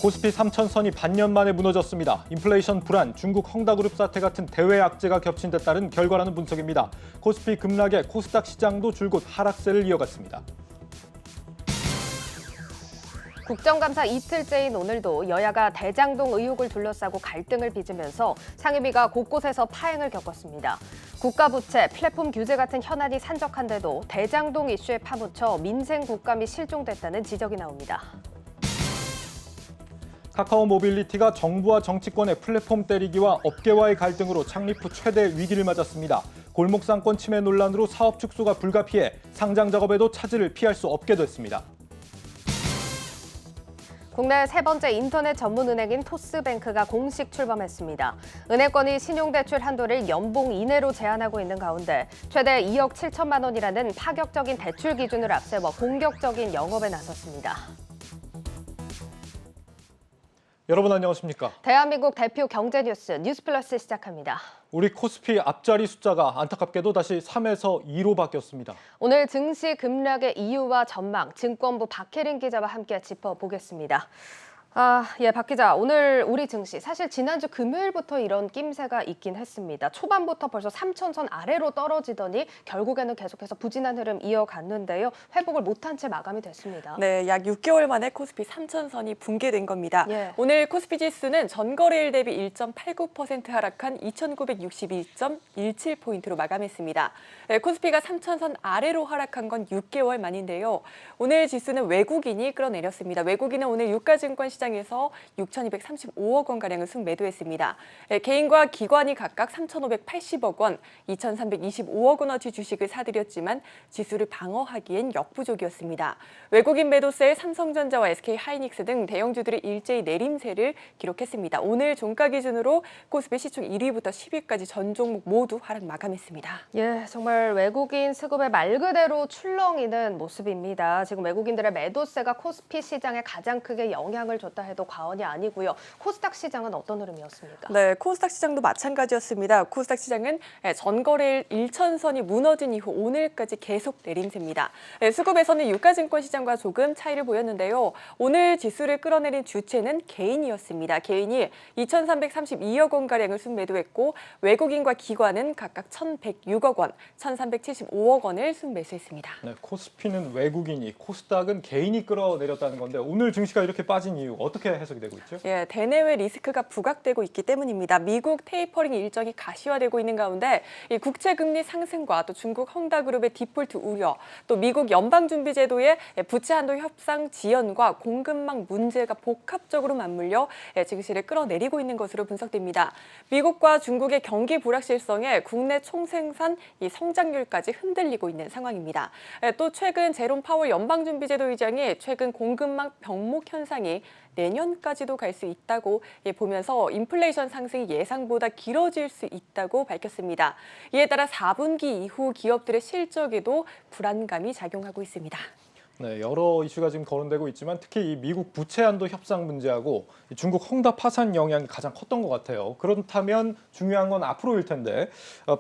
코스피 3,000선이 반년 만에 무너졌습니다. 인플레이션 불안, 중국 헝다그룹 사태 같은 대외 악재가 겹친 데 따른 결과라는 분석입니다. 코스피 급락에 코스닥 시장도 줄곧 하락세를 이어갔습니다. 국정감사 이틀째인 오늘도 여야가 대장동 의혹을 둘러싸고 갈등을 빚으면서 상임위가 곳곳에서 파행을 겪었습니다. 국가부채, 플랫폼 규제 같은 현안이 산적한데도 대장동 이슈에 파묻혀 민생 국감이 실종됐다는 지적이 나옵니다. 카카오 모빌리티가 정부와 정치권의 플랫폼 때리기와 업계와의 갈등으로 창립 후 최대 위기를 맞았습니다. 골목상권 침해 논란으로 사업 축소가 불가피해 상장 작업에도 차질을 피할 수 없게 됐습니다. 국내 세 번째 인터넷 전문 은행인 토스뱅크가 공식 출범했습니다. 은행권이 신용대출 한도를 연봉 이내로 제한하고 있는 가운데 최대 2억 7천만 원이라는 파격적인 대출 기준을 앞세워 공격적인 영업에 나섰습니다. 여러분 안녕하십니까? 대한민국 대표 경제 뉴스 뉴스플러스 시작합니다. 우리 코스피 앞자리 숫자가 안타깝게도 다시 3에서 2로 바뀌었습니다. 오늘 증시 급락의 이유와 전망, 증권부 박혜린 기자와 함께 짚어보겠습니다. 박 기자, 오늘 우리 증시 사실 지난주 금요일부터 이런 낌새가 있긴 했습니다. 초반부터 벌써 3,000선 아래로 떨어지더니 결국에는 계속해서 부진한 흐름 이어갔는데요. 회복을 못한 채 마감이 됐습니다. 네, 약 6개월 만에 코스피 3,000선이 붕괴된 겁니다. 예. 오늘 코스피 지수는 전거래일 대비 1.89% 하락한 2,961.17포인트로 마감했습니다. 코스피가 3,000선 아래로 하락한 건 6개월 만인데요. 오늘 지수는 외국인이 끌어내렸습니다. 외국인은 오늘 유가증권 시장에서 6,235억 원가량을 순매도했습니다. 개인과 기관이 각각 3,580억 원, 2,325억 원어치 주식을 사들였지만 지수를 방어하기엔 역부족이었습니다. 외국인 매도세에 삼성전자와 SK하이닉스 등 대형주들이 일제히 내림세를 기록했습니다. 오늘 종가 기준으로 코스피 시총 1위부터 10위까지 전 종목 모두 하락 마감했습니다. 예, 정말 외국인 수급에 말 그대로 출렁이는 모습입니다. 지금 외국인들의 매도세가 코스피 시장에 가장 크게 영향을 줬다 해도 과언이 아니고요. 코스닥 시장은 어떤 흐름이었습니까? 네, 코스닥 시장도 마찬가지였습니다. 코스닥 시장은 전거래일 1,000선이 무너진 이후 오늘까지 계속 내림세입니다. 수급에서는 유가증권 시장과 조금 차이를 보였는데요. 오늘 지수를 끌어내린 주체는 개인이었습니다. 개인이 2,332억 원가량을 순매도했고 외국인과 기관은 각각 1,106억 원, 1,375억 원을 순매수했습니다. 네, 코스피는 외국인이, 코스닥은 개인이 끌어내렸다는 건데 오늘 증시가 이렇게 빠진 이유 어떻게 해석이 되고 있죠? 예, 대내외 리스크가 부각되고 있기 때문입니다. 미국 테이퍼링 일정이 가시화되고 있는 가운데 이 국채 금리 상승과 또 중국 헝다그룹의 디폴트 우려, 또 미국 연방준비제도의 부채 한도 협상 지연과 공급망 문제가 복합적으로 맞물려 증시를 끌어내리고 있는 것으로 분석됩니다. 미국과 중국의 경기 불확실성에 국내 총생산 성장률까지 흔들리고 있는 상황입니다. 또 최근 제롬 파월 연방준비제도 의장이 최근 공급망 병목 현상이 내년까지도 갈 수 있다고 보면서 인플레이션 상승이 예상보다 길어질 수 있다고 밝혔습니다. 이에 따라 4분기 이후 기업들의 실적에도 불안감이 작용하고 있습니다. 네, 여러 이슈가 지금 거론되고 있지만 특히 이 미국 부채 한도 협상 문제하고 이 중국 헝다 파산 영향이 가장 컸던 것 같아요. 그렇다면 중요한 건 앞으로일 텐데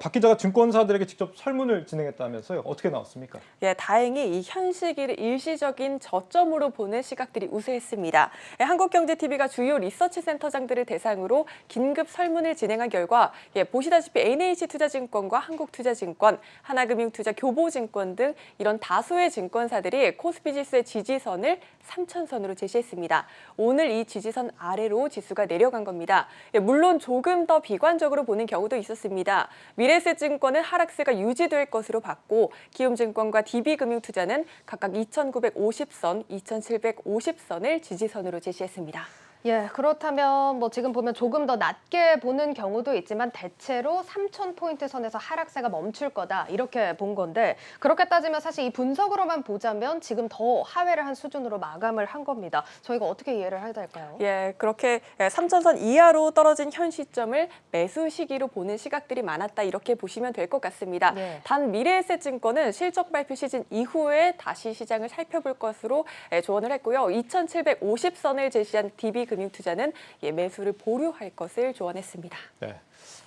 박 기자가 증권사들에게 직접 설문을 진행했다면서요. 어떻게 나왔습니까? 예, 다행히 이 현 시기를 일시적인 저점으로 보는 시각들이 우세했습니다. 한국경제TV가 주요 리서치 센터장들을 대상으로 긴급 설문을 진행한 결과 보시다시피 NH투자증권과 한국투자증권, 하나금융투자, 교보증권 등 이런 다수의 증권사들이 코스피 지수의 지지선을 3,000선으로 제시했습니다. 오늘 이 지지선 아래로 지수가 내려간 겁니다. 물론 조금 더 비관적으로 보는 경우도 있었습니다. 미래에셋증권은 하락세가 유지될 것으로 봤고 키움증권과 DB금융투자는 각각 2,950선, 2,750선을 지지선으로 제시했습니다. 예, 그렇다면 지금 보면 조금 더 낮게 보는 경우도 있지만 대체로 3,000포인트 선에서 하락세가 멈출 거다 이렇게 본 건데 그렇게 따지면 사실 이 분석으로만 보자면 지금 더 하회를 한 수준으로 마감을 한 겁니다. 저희가 어떻게 이해를 해야 될까요? 예, 그렇게 3,000선 이하로 떨어진 현 시점을 매수 시기로 보는 시각들이 많았다 이렇게 보시면 될 것 같습니다. 네. 단 미래에셋증권은 실적 발표 시즌 이후에 다시 시장을 살펴볼 것으로 조언을 했고요. 2,750선을 제시한 DB금융투자는 매수를 보류할 것을 조언했습니다. 네.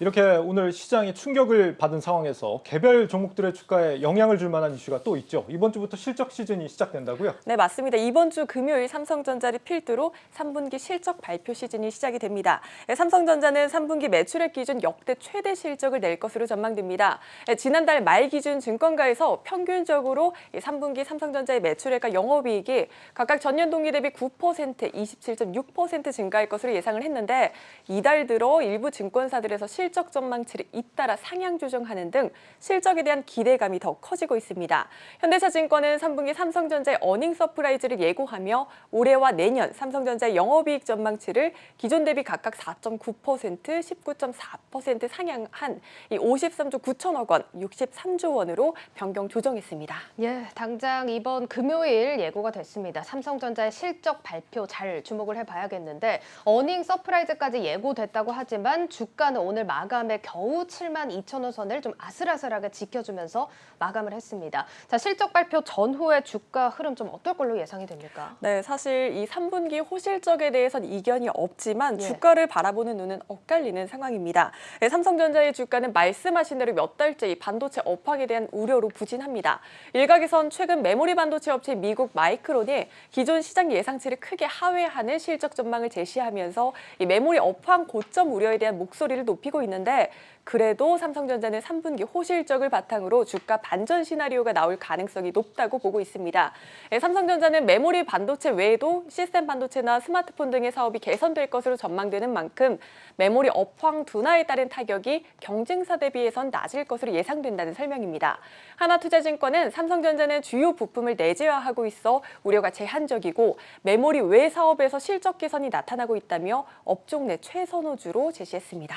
이렇게 오늘 시장이 충격을 받은 상황에서 개별 종목들의 주가에 영향을 줄 만한 이슈가 또 있죠. 이번 주부터 실적 시즌이 시작된다고요? 네, 맞습니다. 이번 주 금요일 삼성전자를 필두로 3분기 실적 발표 시즌이 시작이 됩니다. 삼성전자는 3분기 매출액 기준 역대 최대 실적을 낼 것으로 전망됩니다. 지난달 말 기준 증권가에서 평균적으로 3분기 삼성전자의 매출액과 영업이익이 각각 전년 동기 대비 9%, 27.6% 증가할 것으로 예상을 했는데 이달 들어 일부 증권사들에서 실적 전망치를 잇따라 상향 조정하는 등 실적에 대한 기대감이 더 커지고 있습니다. 현대차증권은 3분기 삼성전자의 어닝 서프라이즈를 예고하며 올해와 내년 삼성전자의 영업이익 전망치를 기존 대비 각각 4.9%, 19.4% 상향한 53조 9천억 원, 63조 원으로 변경 조정했습니다. 예, 당장 이번 금요일 예고가 됐습니다. 삼성전자의 실적 발표 잘 주목을 해봐야겠는데 어닝 서프라이즈까지 예고됐다고 하지만 주가는 오늘 마감에 겨우 7만 2천 원 선을 좀 아슬아슬하게 지켜주면서 마감을 했습니다. 자, 실적 발표 전후의 주가 흐름 좀 어떨 걸로 예상이 됩니까? 네, 사실 이 3분기 호실적에 대해서는 이견이 없지만 예. 주가를 바라보는 눈은 엇갈리는 상황입니다. 네, 삼성전자의 주가는 말씀하신 대로 몇 달째 이 반도체 업황에 대한 우려로 부진합니다. 일각에선 최근 메모리 반도체 업체 미국 마이크론이 기존 시장 예상치를 크게 하회하는 실적 전망을 제시하면서 이 메모리 업황 고점 우려에 대한 목소리를 높이고 있는데 그래도 삼성전자는 3분기 호실적을 바탕으로 주가 반전 시나리오가 나올 가능성이 높다고 보고 있습니다. 삼성전자는 메모리 반도체 외에도 시스템 반도체나 스마트폰 등의 사업이 개선될 것으로 전망되는 만큼 메모리 업황 둔화에 따른 타격이 경쟁사 대비해선 낮을 것으로 예상된다는 설명입니다. 하나투자증권은 삼성전자는 주요 부품을 내재화하고 있어 우려가 제한적이고 메모리 외 사업에서 실적 개선이 나타나고 있다며 업종 내 최선호주로 제시했습니다.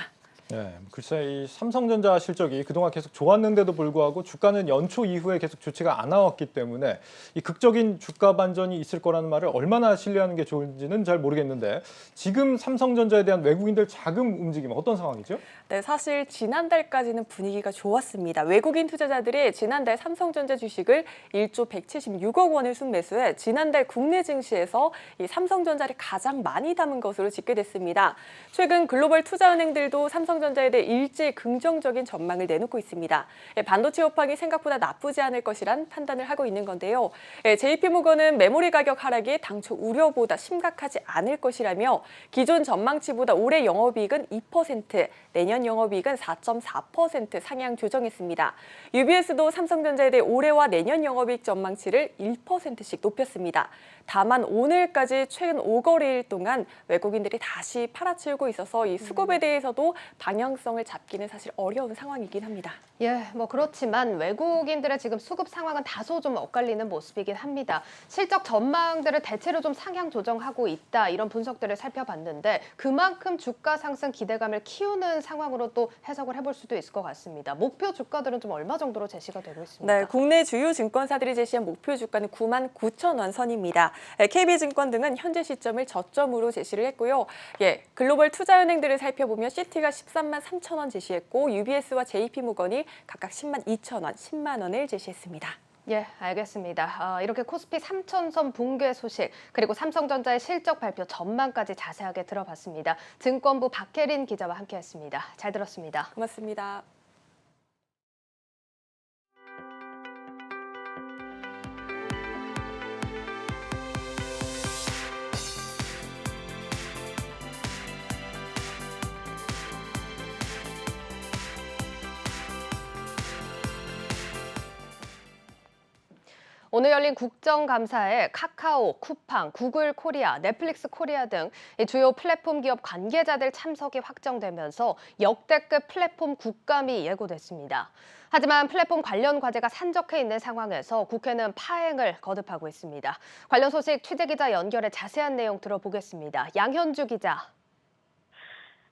네, 글쎄 이 삼성전자 실적이 그동안 계속 좋았는데도 불구하고 주가는 연초 이후에 계속 좋지가 않아 왔기 때문에 이 극적인 주가 반전이 있을 거라는 말을 얼마나 신뢰하는 게 좋은지는 잘 모르겠는데 지금 삼성전자에 대한 외국인들 자금 움직임 어떤 상황이죠? 네, 사실 지난달까지는 분위기가 좋았습니다. 외국인 투자자들이 지난달 삼성전자 주식을 1조 176억 원을 순매수해 지난달 국내 증시에서 이 삼성전자를 가장 많이 담은 것으로 집계됐습니다. 최근 글로벌 투자은행들도 삼성전자에 대해 일제히 긍정적인 전망을 내놓고 있습니다. 반도체 업황이 생각보다 나쁘지 않을 것이란 판단을 하고 있는 건데요. JP모건은 메모리 가격 하락이 당초 우려보다 심각하지 않을 것이라며 기존 전망치보다 올해 영업이익은 2%, 내년 영업이익은 4.4% 상향 조정했습니다. UBS도 삼성전자에 대해 올해와 내년 영업이익 전망치를 1%씩 높였습니다. 다만 오늘까지 최근 5거래일 동안 외국인들이 다시 팔아치우고 있어서 이 수급에 대해서도 방향성을 잡기는 사실 어려운 상황이긴 합니다. 예, 뭐 그렇지만 외국인들의 지금 수급 상황은 다소 좀 엇갈리는 모습이긴 합니다. 실적 전망들을 대체로 좀 상향 조정하고 있다 이런 분석들을 살펴봤는데 그만큼 주가 상승 기대감을 키우는 상황으로 또 해석을 해볼 수도 있을 것 같습니다. 목표 주가들은 좀 얼마 정도로 제시가 되고 있습니까? 네, 국내 주요 증권사들이 제시한 목표 주가는 9만 9천 원 선입니다. KB증권 등은 현재 시점을 저점으로 제시를 했고요. 글로벌 투자은행들을 살펴보면 시티가 13만 3천 원 제시했고 UBS와 JP모건이 각각 10만 2천 원, 10만 원을 제시했습니다. 예, 알겠습니다. 이렇게 코스피 3천선 붕괴 소식 그리고 삼성전자의 실적 발표 전망까지 자세하게 들어봤습니다. 증권부 박혜린 기자와 함께했습니다. 잘 들었습니다. 고맙습니다. 오늘 열린 국정감사에 카카오, 쿠팡, 구글 코리아, 넷플릭스 코리아 등 주요 플랫폼 기업 관계자들 참석이 확정되면서 역대급 플랫폼 국감이 예고됐습니다. 하지만 플랫폼 관련 과제가 산적해 있는 상황에서 국회는 파행을 거듭하고 있습니다. 관련 소식 취재기자 연결해 자세한 내용 들어보겠습니다. 양현주 기자.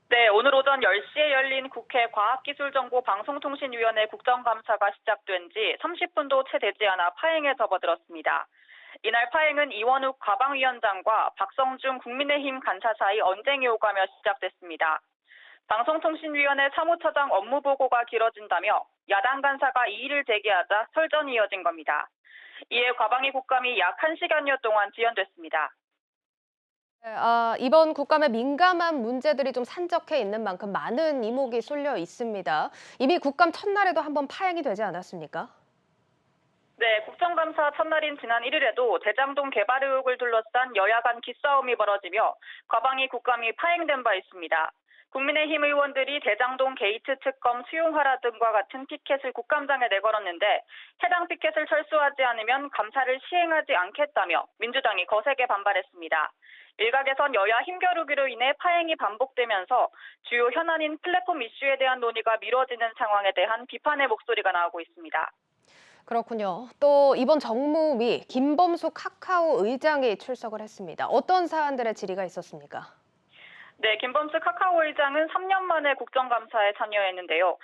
네, 오늘 오전 10시에 열린 국회 과학기술정보방송통신위원회 국정감사가 시작된 지 30분도 채 되지 않아 파행에 접어들었습니다. 이날 파행은 이원욱 과방위원장과 박성중 국민의힘 간사 사이 언쟁이 오가며 시작됐습니다. 방송통신위원회 사무처장 업무보고가 길어진다며 야당 간사가 이의를 제기하자 설전이 이어진 겁니다. 이에 과방위 국감이 약 1시간여 동안 지연됐습니다. 이번 국감에 민감한 문제들이 좀 산적해 있는 만큼 많은 이목이 쏠려 있습니다. 이미 국감 첫날에도 한번 파행이 되지 않았습니까? 네, 국정감사 첫날인 지난 1일에도 대장동 개발 의혹을 둘러싼 여야 간 기싸움이 벌어지며 과방위 국감이 파행된 바 있습니다. 국민의힘 의원들이 대장동 게이트 특검 수용하라 등과 같은 피켓을 국감장에 내걸었는데 해당 피켓을 철수하지 않으면 감사를 시행하지 않겠다며 민주당이 거세게 반발했습니다. 일각에선 여야 힘겨루기로 인해 파행이 반복되면서 주요 현안인 플랫폼 이슈에 대한 논의가 미뤄지는 상황에 대한 비판의 목소리가 나오고 있습니다. 그렇군요. 또 이번 정무위 김범수 카카오 의장이 출석을 했습니다. 어떤 사안들의 질의가 있었습니까? 네, 김범수 카카오 의장은 3년 만에 국정감사에 참여했는데요.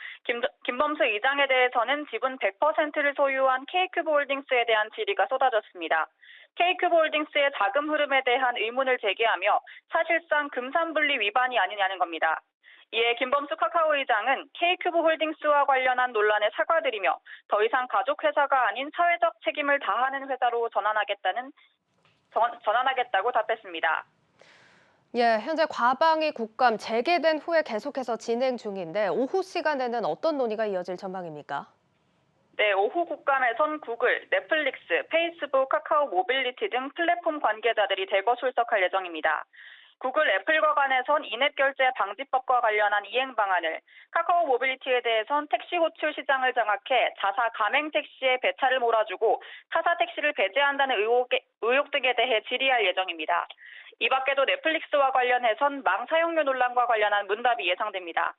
김범수 의장에 대해서는 지분 100%를 소유한 K큐브홀딩스에 대한 질의가 쏟아졌습니다. K큐브홀딩스의 자금 흐름에 대한 의문을 제기하며 사실상 금산분리 위반이 아니냐는 겁니다. 이에 김범수 카카오 의장은 K큐브홀딩스와 관련한 논란에 사과드리며 더 이상 가족회사가 아닌 사회적 책임을 다하는 회사로 전환하겠다고 답했습니다. 예, 현재 과방위 국감 재개된 후에 계속해서 진행 중인데 오후 시간에는 어떤 논의가 이어질 전망입니까? 네, 오후 국감에선 구글, 넷플릭스, 페이스북, 카카오 모빌리티 등 플랫폼 관계자들이 대거 출석할 예정입니다. 구글, 애플과 관해선 인앱 결제 방지법과 관련한 이행 방안을, 카카오 모빌리티에 대해선 택시 호출 시장을 장악해 자사 가맹 택시에 배차를 몰아주고 타사 택시를 배제한다는 의혹 등에 대해 질의할 예정입니다. 이 밖에도 넷플릭스와 관련해선 망 사용료 논란과 관련한 문답이 예상됩니다.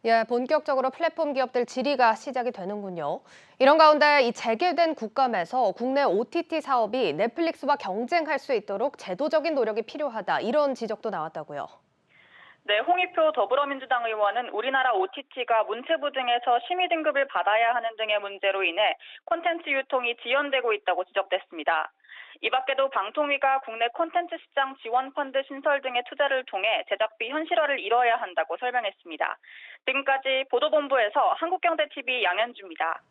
예, 본격적으로 플랫폼 기업들 질의가 시작이 되는군요. 이런 가운데 이 재개된 국감에서 국내 OTT 사업이 넷플릭스와 경쟁할 수 있도록 제도적인 노력이 필요하다. 이런 지적도 나왔다고요. 네, 홍익표 더불어민주당 의원은 우리나라 OTT가 문체부 등에서 심의 등급을 받아야 하는 등의 문제로 인해 콘텐츠 유통이 지연되고 있다고 지적됐습니다. 이 밖에도 방통위가 국내 콘텐츠 시장 지원 펀드 신설 등의 투자를 통해 제작비 현실화를 이뤄야 한다고 설명했습니다. 지금까지 보도본부에서 한국경제TV 양현주입니다.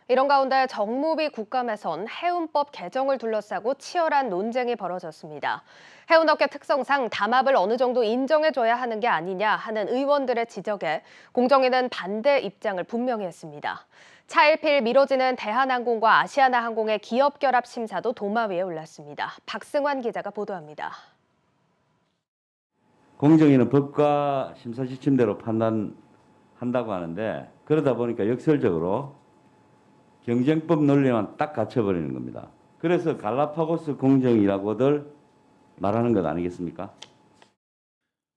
이런 가운데 정무위 국감에선 해운법 개정을 둘러싸고 치열한 논쟁이 벌어졌습니다. 해운업계 특성상 담합을 어느 정도 인정해줘야 하는 게 아니냐 하는 의원들의 지적에 공정위는 반대 입장을 분명히 했습니다. 차일피일 미뤄지는 대한항공과 아시아나항공의 기업 결합 심사도 도마 위에 올랐습니다. 박승환 기자가 보도합니다. 공정위는 법과 심사 지침대로 판단한다고 하는데 그러다 보니까 역설적으로 경쟁법 논리만 딱 갖춰버리는 겁니다. 그래서 갈라파고스 공정이라고들 말하는 것 아니겠습니까?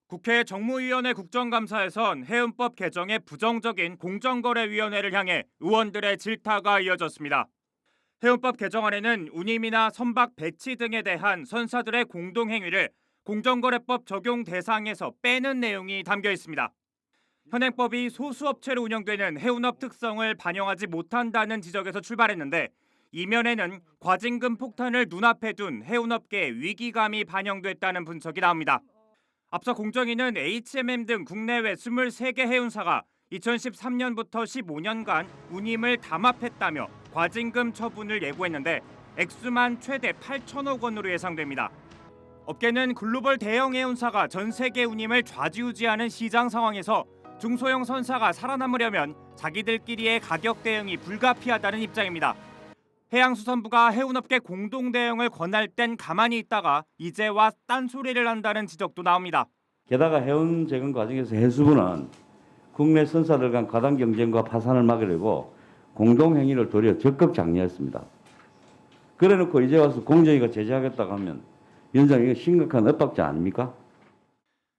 국회 정무위원회 국정감사에선 해운법 개정의 부정적인 공정거래위원회를 향해 의원들의 질타가 이어졌습니다. 해운법 개정안에는 운임이나 선박 배치 등에 대한 선사들의 공동행위를 공정거래법 적용 대상에서 빼는 내용이 담겨 있습니다. 현행법이 소수업체로 운영되는 해운업 특성을 반영하지 못한다는 지적에서 출발했는데 이면에는 과징금 폭탄을 눈앞에 둔 해운업계의 위기감이 반영됐다는 분석이 나옵니다. 앞서 공정위는 HMM 등 국내외 23개 해운사가 2013년부터 15년간 운임을 담합했다며 과징금 처분을 예고했는데 액수만 최대 8천억 원으로 예상됩니다. 업계는 글로벌 대형 해운사가 전 세계 운임을 좌지우지하는 시장 상황에서 중소형 선사가 살아남으려면 자기들끼리의 가격 대응이 불가피하다는 입장입니다. 해양수산부가 해운업계 공동 대응을 권할 땐 가만히 있다가 이제 와 딴소리를 한다는 지적도 나옵니다. 게다가 해운 재건 과정에서 해수부는 국내 선사들 간 과당 경쟁과 파산을 막으려고 공동행위를 도리어 적극 장려했습니다. 그래놓고 이제 와서 공정위가 제재하겠다고 하면 위원장님 이거 심각한 엇박자 아닙니까?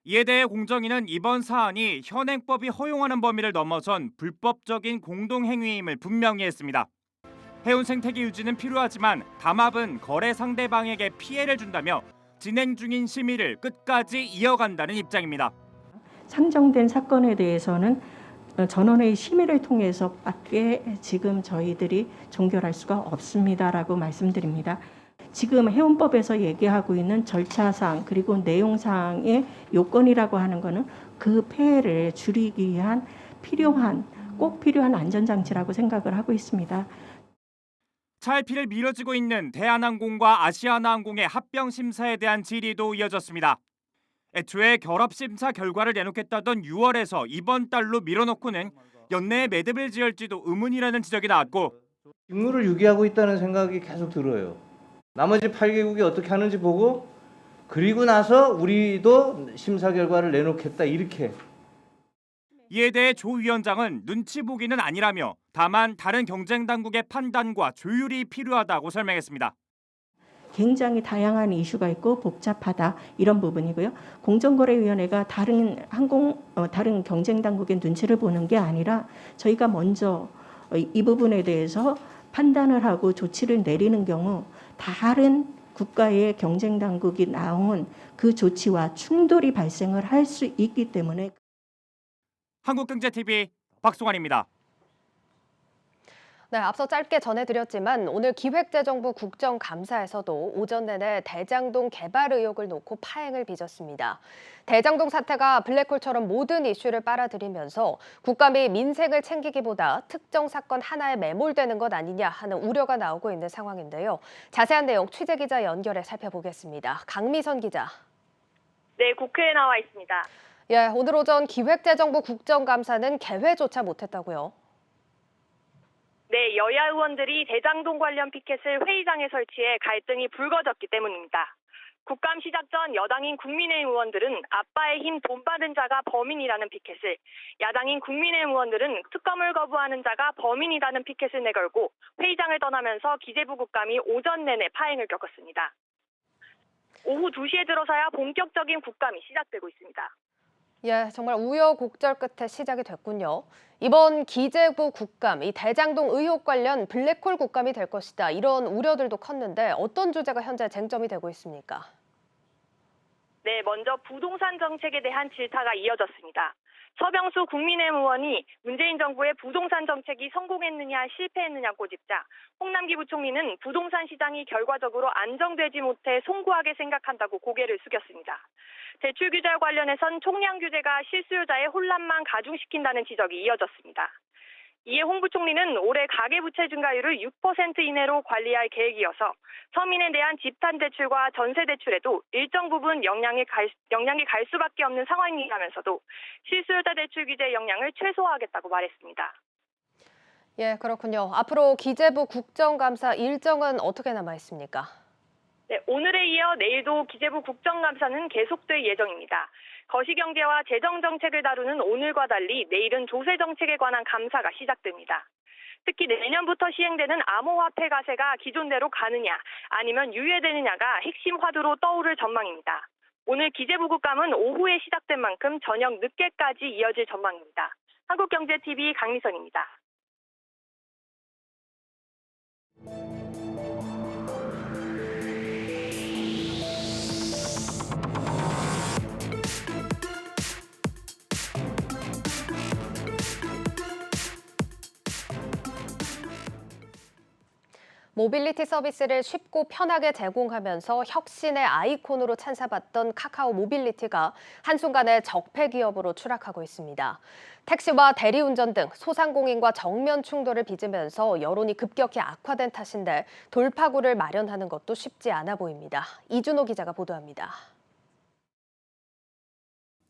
이에 대해 공정위는 이번 사안이 현행법이 허용하는 범위를 넘어선 불법적인 공동행위임을 분명히 했습니다. 해운 생태계 유지는 필요하지만 담합은 거래 상대방에게 피해를 준다며 진행 중인 심의를 끝까지 이어간다는 입장입니다. 상정된 사건에 대해서는 전원의 심의를 통해서밖에 지금 저희들이 종결할 수가 없습니다라고 말씀드립니다. 지금 해운법에서 얘기하고 있는 절차상 그리고 내용상의 요건이라고 하는 것은 그 폐해를 줄이기 위한 꼭 필요한 안전장치라고 생각을 하고 있습니다. 주차할 미뤄지고 있는 대한항공과 아시아나항공의 합병 심사에 대한 질의도 이어졌습니다. 애초에 결합 심사 결과를 내놓겠다던 6월에서 이번 달로 밀어넣고는 연내에 매듭을 지을지도 의문이라는 지적이 나왔고 임무를 유기하고 있다는 생각이 계속 들어요. 나머지 8개국이 어떻게 하는지 보고 그리고 나서 우리도 심사 결과를 내놓겠다 이렇게. 이에 대해 조 위원장은 눈치 보기는 아니라며 다만 다른 경쟁 당국의 판단과 조율이 필요하다고 설명했습니다. 굉장히 다양한 이슈가 있고 복잡하다 이런 부분이고요. 공정거래위원회가 다른 경쟁 당국의 눈치를 보는 게 아니라 저희가 먼저 이 부분에 대해서 판단을 하고 조치를 내리는 경우 다른 국가의 경쟁 당국이 나온 그 조치와 충돌이 발생을 할 수 있기 때문에. 한국경제TV 박송환입니다. 네, 앞서 짧게 전해드렸지만 오늘 기획재정부 국정감사에서도 오전 내내 대장동 개발 의혹을 놓고 파행을 빚었습니다. 대장동 사태가 블랙홀처럼 모든 이슈를 빨아들이면서 국감이 민생을 챙기기보다 특정 사건 하나에 매몰되는 것 아니냐 하는 우려가 나오고 있는 상황인데요. 자세한 내용 취재기자 연결해 살펴보겠습니다. 강미선 기자. 네, 국회에 나와 있습니다. 예, 오늘 오전 기획재정부 국정감사는 개회조차 못했다고요? 네, 여야 의원들이 대장동 관련 피켓을 회의장에 설치해 갈등이 불거졌기 때문입니다. 국감 시작 전 여당인 국민의힘 의원들은 아빠의 힘 돈 받은 자가 범인이라는 피켓을, 야당인 국민의힘 의원들은 특검을 거부하는 자가 범인이라는 피켓을 내걸고 회의장을 떠나면서 기재부 국감이 오전 내내 파행을 겪었습니다. 오후 2시에 들어서야 본격적인 국감이 시작되고 있습니다. 예, 정말 우여곡절 끝에 시작이 됐군요. 이번 기재부 국감, 이 대장동 의혹 관련 블랙홀 국감이 될 것이다. 이런 우려들도 컸는데 어떤 주제가 현재 쟁점이 되고 있습니까? 네, 먼저 부동산 정책에 대한 질타가 이어졌습니다. 서병수 국민의힘 의원이 문재인 정부의 부동산 정책이 성공했느냐 실패했느냐 꼬집자 홍남기 부총리는 부동산 시장이 결과적으로 안정되지 못해 송구하게 생각한다고 고개를 숙였습니다. 대출 규제 관련해선 총량 규제가 실수요자의 혼란만 가중시킨다는 지적이 이어졌습니다. 이에 홍 부총리는 올해 가계부채 증가율을 6% 이내로 관리할 계획이어서 서민에 대한 집단대출과 전세대출에도 일정 부분 영향이 갈 수밖에 없는 상황이라면서도 실수요자 대출 규제 영향을 최소화하겠다고 말했습니다. 예, 그렇군요. 앞으로 기재부 국정감사 일정은 어떻게 남아 있습니까? 네, 오늘에 이어 내일도 기재부 국정감사는 계속될 예정입니다. 거시경제와 재정정책을 다루는 오늘과 달리 내일은 조세정책에 관한 감사가 시작됩니다. 특히 내년부터 시행되는 암호화폐 가세가 기존대로 가느냐 아니면 유예되느냐가 핵심 화두로 떠오를 전망입니다. 오늘 기재부 국감은 오후에 시작된 만큼 저녁 늦게까지 이어질 전망입니다. 한국경제TV 강미선입니다. 모빌리티 서비스를 쉽고 편하게 제공하면서 혁신의 아이콘으로 찬사받던 카카오 모빌리티가 한순간에 적폐 기업으로 추락하고 있습니다. 택시와 대리운전 등 소상공인과 정면 충돌을 빚으면서 여론이 급격히 악화된 탓인데 돌파구를 마련하는 것도 쉽지 않아 보입니다. 이준호 기자가 보도합니다.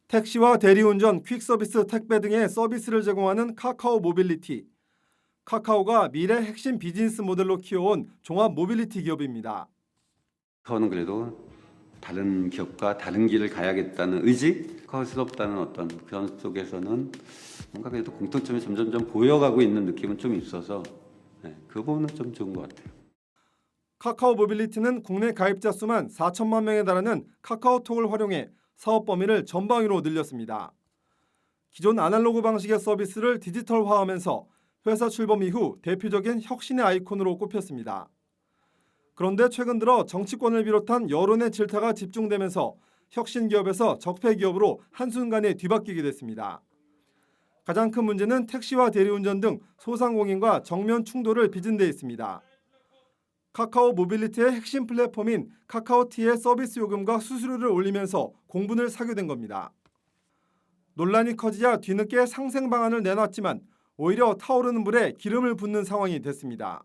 택시와 대리운전, 퀵서비스, 택배 등의 서비스를 제공하는 카카오 모빌리티. 카카오가 미래 핵심 비즈니스 모델로 키워온 종합 모빌리티 기업입니다. 카카오는 그래도 다른 기업과 다른 길을 가야겠다는 의지, 카카오스럽다는 어떤 그런 속에서는 뭔가 그래도 공통점이 점점점 보여가고 있는 느낌은 좀 있어서 그 부분은 좀 좋은 것 같아요. 카카오 모빌리티는 국내 가입자 수만 4천만 명에 달하는 카카오톡을 활용해 사업 범위를 전방위로 늘렸습니다. 기존 아날로그 방식의 서비스를 디지털화하면서 회사 출범 이후 대표적인 혁신의 아이콘으로 꼽혔습니다. 그런데 최근 들어 정치권을 비롯한 여론의 질타가 집중되면서 혁신 기업에서 적폐 기업으로 한순간에 뒤바뀌게 됐습니다. 가장 큰 문제는 택시와 대리운전 등 소상공인과 정면 충돌을 빚은 데 있습니다. 카카오 모빌리티의 핵심 플랫폼인 카카오티의 서비스 요금과 수수료를 올리면서 공분을 사게 된 겁니다. 논란이 커지자 뒤늦게 상생 방안을 내놨지만 오히려 타오르는 불에 기름을 붓는 상황이 됐습니다.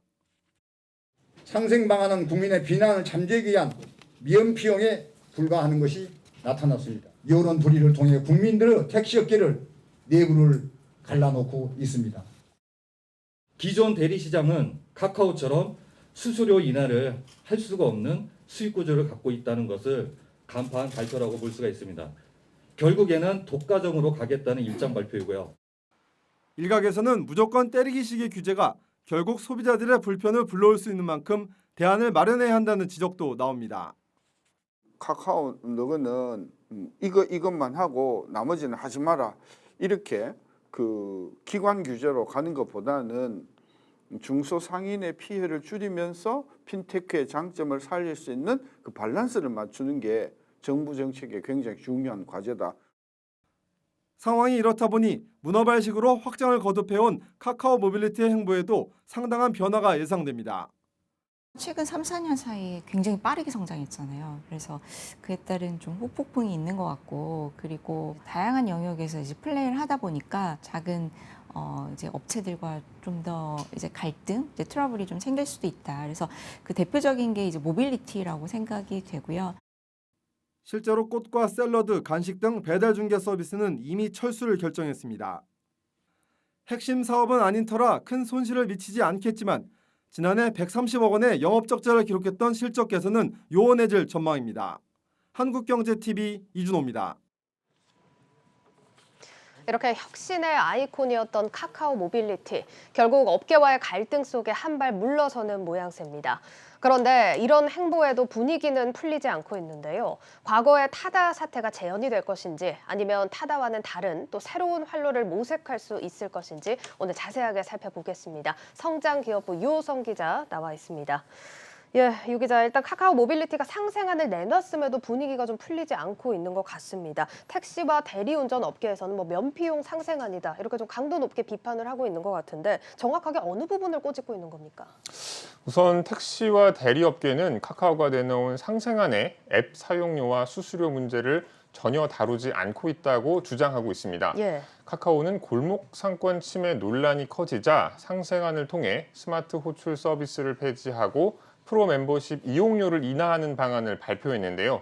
상생 방안은 국민의 비난을 잠재기 위한 미연피용에 불과하는 것이 나타났습니다. 여론 불의를 통해 국민들의 택시업계를 내부를 갈라놓고 있습니다. 기존 대리시장은 카카오처럼 수수료 인하를 할 수가 없는 수익 구조를 갖고 있다는 것을 간파한 발표라고 볼 수가 있습니다. 결국에는 독과점으로 가겠다는 입장 발표이고요. 일각에서는 무조건 때리기식의 규제가 결국 소비자들의 불편을 불러올 수 있는 만큼 대안을 마련해야 한다는 지적도 나옵니다. 카카오 너는 이것만 하고 나머지는 하지 마라. 이렇게 그 기관 규제로 가는 것보다는 중소상인의 피해를 줄이면서 핀테크의 장점을 살릴 수 있는 그 밸런스를 맞추는 게 정부 정책의 굉장히 중요한 과제다. 상황이 이렇다 보니 문어발식으로 확장을 거듭해온 카카오 모빌리티의 행보에도 상당한 변화가 예상됩니다. 최근 3, 4년 사이에 굉장히 빠르게 성장했잖아요. 그래서 그에 따른 좀 후폭풍이 있는 것 같고, 그리고 다양한 영역에서 이제 플레이를 하다 보니까 작은 이제 업체들과 좀 더 이제 갈등, 이제 트러블이 좀 생길 수도 있다. 그래서 그 대표적인 게 이제 모빌리티라고 생각이 되고요. 실제로 꽃과 샐러드, 간식 등 배달 중개 서비스는 이미 철수를 결정했습니다. 핵심 사업은 아닌 터라 큰 손실을 미치지 않겠지만 지난해 130억 원의 영업 적자를 기록했던 실적 개선은 요원해질 전망입니다. 한국경제TV 이준호입니다. 이렇게 혁신의 아이콘이었던 카카오 모빌리티, 결국 업계와의 갈등 속에 한 발 물러서는 모양새입니다. 그런데 이런 행보에도 분위기는 풀리지 않고 있는데요. 과거의 타다 사태가 재현이 될 것인지, 아니면 타다와는 다른 또 새로운 활로를 모색할 수 있을 것인지 오늘 자세하게 살펴보겠습니다. 성장기업부 유호성 기자 나와 있습니다. 예, 유 기자, 일단 카카오 모빌리티가 상생안을 내놨음에도 분위기가 좀 풀리지 않고 있는 것 같습니다. 택시와 대리운전 업계에서는 뭐 면피용 상생안이다, 이렇게 좀 강도 높게 비판을 하고 있는 것 같은데 정확하게 어느 부분을 꼬집고 있는 겁니까? 우선 택시와 대리업계는 카카오가 내놓은 상생안의 앱 사용료와 수수료 문제를 전혀 다루지 않고 있다고 주장하고 있습니다. 예. 카카오는 골목 상권 침해 논란이 커지자 상생안을 통해 스마트 호출 서비스를 폐지하고 프로 멤버십 이용료를 인하하는 방안을 발표했는데요.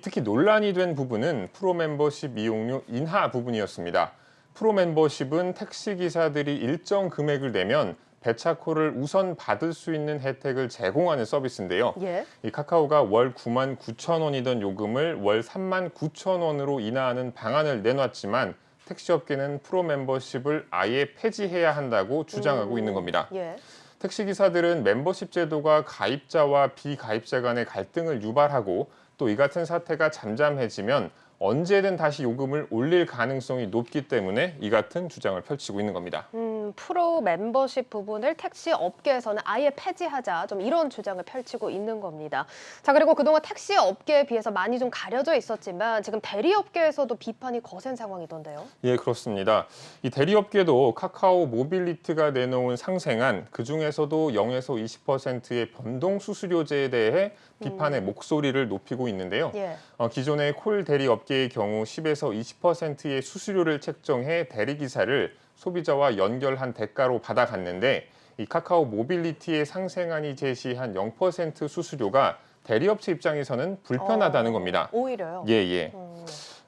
특히 논란이 된 부분은 프로 멤버십 이용료 인하 부분이었습니다. 프로 멤버십은 택시기사들이 일정 금액을 내면 배차콜을 우선 받을 수 있는 혜택을 제공하는 서비스인데요. 예. 이 카카오가 월 99,000원이던 요금을 월 39,000원으로 인하하는 방안을 내놨지만 택시업계는 프로 멤버십을 아예 폐지해야 한다고 주장하고 있는 겁니다. 예. 택시기사들은 멤버십 제도가 가입자와 비가입자 간의 갈등을 유발하고 또 이 같은 사태가 잠잠해지면 언제든 다시 요금을 올릴 가능성이 높기 때문에 이 같은 주장을 펼치고 있는 겁니다. 프로 멤버십 부분을 택시 업계에서는 아예 폐지하자, 좀 이런 주장을 펼치고 있는 겁니다. 자, 그리고 그동안 택시 업계에 비해서 많이 좀 가려져 있었지만 지금 대리업계에서도 비판이 거센 상황이던데요. 예, 그렇습니다. 이 대리업계도 카카오 모빌리티가 내놓은 상생안, 그중에서도 0에서 20%의 변동 수수료제에 대해 비판의 목소리를 높이고 있는데요. 예. 기존의 콜 대리업계의 경우 10에서 20%의 수수료를 책정해 대리기사를 소비자와 연결한 대가로 받아갔는데 이 카카오 모빌리티의 상생안이 제시한 0% 수수료가 대리업체 입장에서는 불편하다는 겁니다. 오히려요? 예.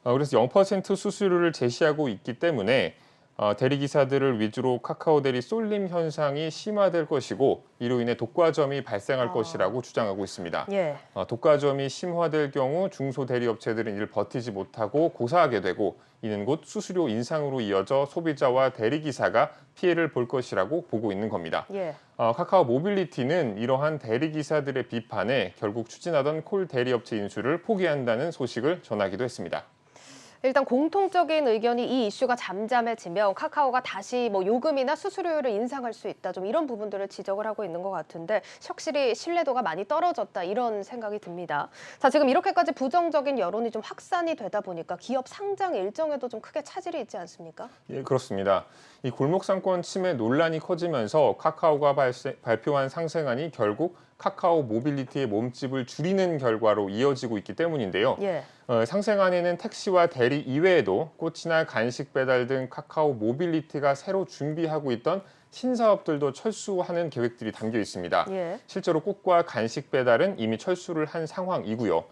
그래서 0% 수수료를 제시하고 있기 때문에 대리기사들을 위주로 카카오 대리 쏠림 현상이 심화될 것이고 이로 인해 독과점이 발생할 것이라고 주장하고 있습니다. 예. 독과점이 심화될 경우 중소대리업체들은 이를 버티지 못하고 고사하게 되고 이는 곧 수수료 인상으로 이어져 소비자와 대리기사가 피해를 볼 것이라고 보고 있는 겁니다. 예. 카카오 모빌리티는 이러한 대리기사들의 비판에 결국 추진하던 콜 대리업체 인수를 포기한다는 소식을 전하기도 했습니다. 일단 공통적인 의견이 이 이슈가 잠잠해지면 카카오가 다시 뭐 요금이나 수수료를 인상할 수 있다, 좀 이런 부분들을 지적을 하고 있는 것 같은데 확실히 신뢰도가 많이 떨어졌다, 이런 생각이 듭니다. 자, 지금 이렇게까지 부정적인 여론이 좀 확산이 되다 보니까 기업 상장 일정에도 좀 크게 차질이 있지 않습니까? 예, 그렇습니다. 이 골목상권 침해 논란이 커지면서 카카오가 발표한 상생안이 결국 카카오 모빌리티의 몸집을 줄이는 결과로 이어지고 있기 때문인데요. 예. 상생안에는 택시와 대리 이외에도 꽃이나 간식 배달 등 카카오 모빌리티가 새로 준비하고 있던 신사업들도 철수하는 계획들이 담겨 있습니다. 예. 실제로 꽃과 간식 배달은 이미 철수를 한 상황이고요.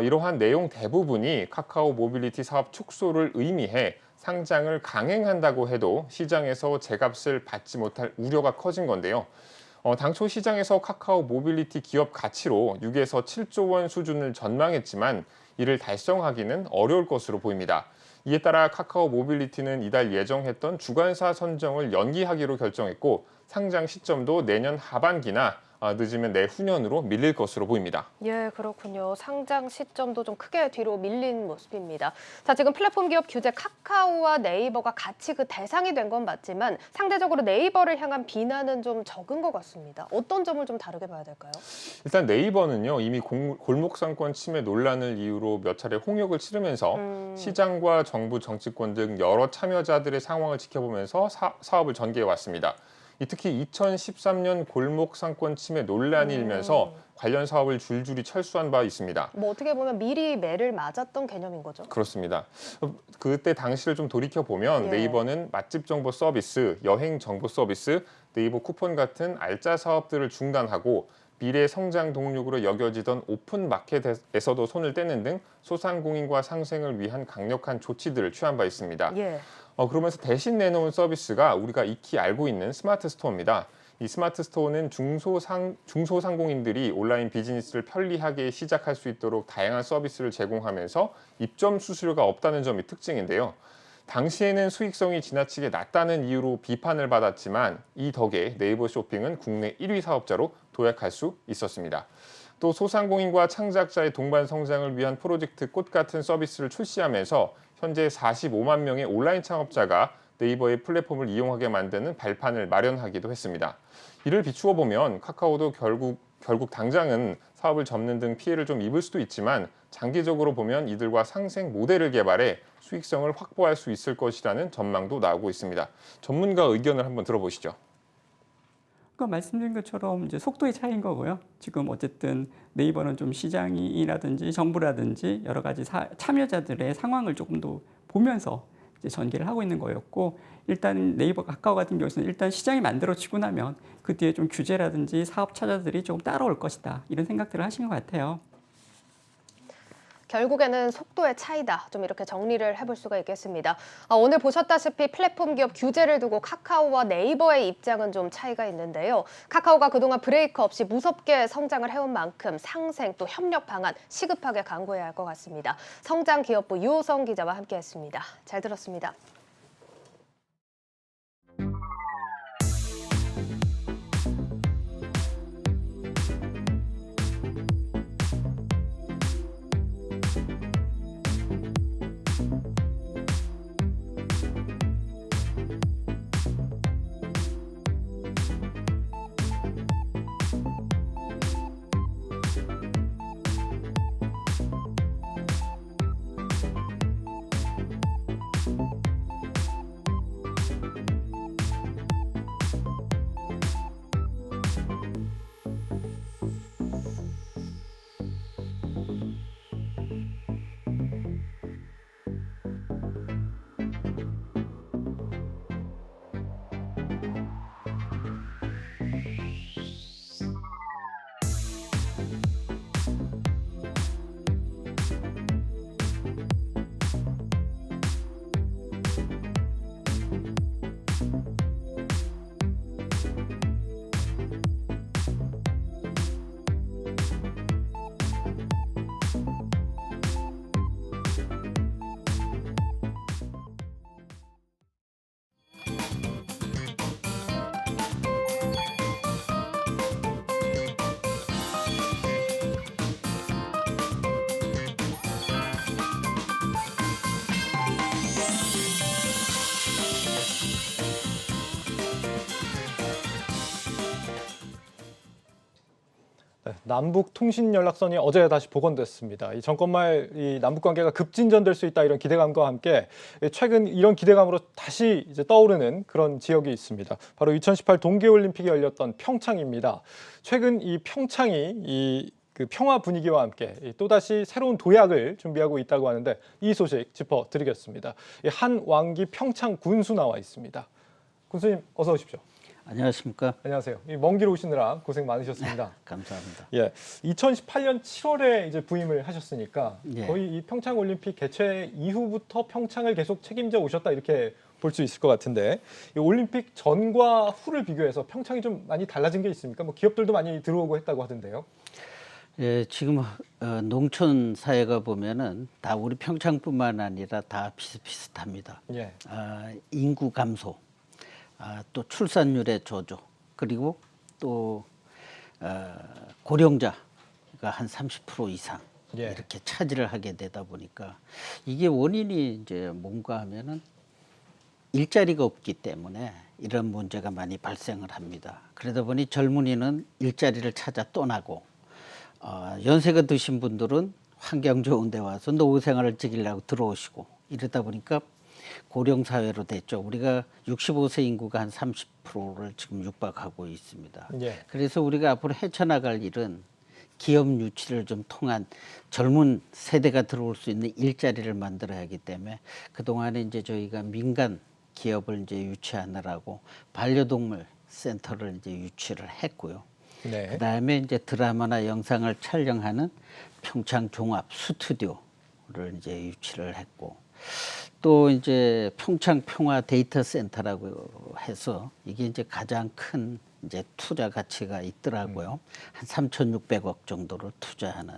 이러한 내용 대부분이 카카오 모빌리티 사업 축소를 의미해 상장을 강행한다고 해도 시장에서 제값을 받지 못할 우려가 커진 건데요. 당초 시장에서 카카오 모빌리티 기업 가치로 6에서 7조 원 수준을 전망했지만 이를 달성하기는 어려울 것으로 보입니다. 이에 따라 카카오 모빌리티는 이달 예정했던 주관사 선정을 연기하기로 결정했고 상장 시점도 내년 하반기나 늦으면 내후년으로 밀릴 것으로 보입니다. 예, 그렇군요. 상장 시점도 좀 크게 뒤로 밀린 모습입니다. 자, 지금 플랫폼 기업 규제 카카오와 네이버가 같이 그 대상이 된 건 맞지만 상대적으로 네이버를 향한 비난은 좀 적은 것 같습니다. 어떤 점을 좀 다르게 봐야 될까요? 일단 네이버는요, 이미 골목상권 침해 논란을 이유로 몇 차례 홍역을 치르면서 시장과 정부 정치권 등 여러 참여자들의 상황을 지켜보면서 사업을 전개해 왔습니다. 특히 2013년 골목 상권 침해 논란이 일면서 관련 사업을 줄줄이 철수한 바 있습니다. 뭐 어떻게 보면 미리 매를 맞았던 개념인 거죠? 그렇습니다. 그때 당시를 좀 돌이켜보면 예. 네이버는 맛집 정보 서비스, 여행 정보 서비스, 네이버 쿠폰 같은 알짜 사업들을 중단하고 미래 성장 동력으로 여겨지던 오픈 마켓에서도 손을 떼는 등 소상공인과 상생을 위한 강력한 조치들을 취한 바 있습니다. 예. 그러면서 대신 내놓은 서비스가 우리가 익히 알고 있는 스마트 스토어입니다. 이 스마트 스토어는 중소상공인들이 온라인 비즈니스를 편리하게 시작할 수 있도록 다양한 서비스를 제공하면서 입점 수수료가 없다는 점이 특징인데요. 당시에는 수익성이 지나치게 낮다는 이유로 비판을 받았지만 이 덕에 네이버 쇼핑은 국내 1위 사업자로 도약할 수 있었습니다. 또 소상공인과 창작자의 동반 성장을 위한 프로젝트 꽃 같은 서비스를 출시하면서 현재 45만 명의 온라인 창업자가 네이버의 플랫폼을 이용하게 만드는 발판을 마련하기도 했습니다. 이를 비추어 보면 카카오도 결국 당장은 사업을 접는 등 피해를 좀 입을 수도 있지만 장기적으로 보면 이들과 상생 모델을 개발해 수익성을 확보할 수 있을 것이라는 전망도 나오고 있습니다. 전문가 의견을 한번 들어보시죠. 그러니까 말씀드린 것처럼 이제 속도의 차이인 거고요. 지금 어쨌든 네이버는 좀 시장이라든지 정부라든지 여러 가지 참여자들의 상황을 조금 더 보면서 이제 전개를 하고 있는 거였고, 일단 네이버 카카오 같은 경우는 일단 시장이 만들어지고 나면 그 뒤에 좀 규제라든지 사업자들이 조금 따라올 것이다, 이런 생각들을 하신 것 같아요. 결국에는 속도의 차이다. 좀 이렇게 정리를 해볼 수가 있겠습니다. 오늘 보셨다시피 플랫폼 기업 규제를 두고 카카오와 네이버의 입장은 좀 차이가 있는데요. 카카오가 그동안 브레이크 없이 무섭게 성장을 해온 만큼 상생 또 협력 방안 시급하게 강구해야 할 것 같습니다. 성장기업부 유호성 기자와 함께했습니다. 잘 들었습니다. 남북 통신 연락선이 어제 다시 복원됐습니다. 이 정권 말 이 남북 관계가 급진전될 수 있다, 이런 기대감과 함께 최근 이런 기대감으로 다시 이제 떠오르는 그런 지역이 있습니다. 바로 2018 동계올림픽이 열렸던 평창입니다. 최근 이 평창이 그 평화 분위기와 함께 또다시 새로운 도약을 준비하고 있다고 하는데 이 소식 짚어드리겠습니다. 한왕기 평창 군수 나와 있습니다. 군수님 어서 오십시오. 안녕하십니까? 안녕하세요. 먼 길 오시느라 고생 많으셨습니다. 감사합니다. 예, 2018년 7월에 이제 부임을 하셨으니까 예. 거의 이 평창 올림픽 개최 이후부터 평창을 계속 책임져 오셨다 이렇게 볼 수 있을 것 같은데 이 올림픽 전과 후를 비교해서 평창이 좀 많이 달라진 게 있습니까? 뭐 기업들도 많이 들어오고 했다고 하던데요. 예, 지금 농촌 사회가 보면은 다 우리 평창뿐만 아니라 다 비슷비슷합니다. 예. 인구 감소, 또 출산율의 저조, 그리고 또 고령자가 한 30% 이상 예. 이렇게 차지를 하게 되다 보니까 이게 원인이 이제 뭔가 하면은 일자리가 없기 때문에 이런 문제가 많이 발생을 합니다. 그러다 보니 젊은이는 일자리를 찾아 떠나고 연세가 드신 분들은 환경 좋은 데 와서 노후 생활을 즐기려고 들어오시고 이러다 보니까 고령 사회로 됐죠. 우리가 65세 인구가 한 30%를 지금 육박하고 있습니다. 예. 그래서 우리가 앞으로 헤쳐나갈 일은 기업 유치를 좀 통한 젊은 세대가 들어올 수 있는 일자리를 만들어야 하기 때문에 그동안에 이제 저희가 민간 기업을 이제 유치하느라고 반려동물 센터를 이제 유치를 했고요. 네. 그다음에 이제 드라마나 영상을 촬영하는 평창 종합 스튜디오를 이제 유치를 했고 또 이제 평창 평화 데이터 센터라고 해서 이게 이제 가장 큰 이제 투자 가치가 있더라고요. 한 3,600억 정도를 투자하는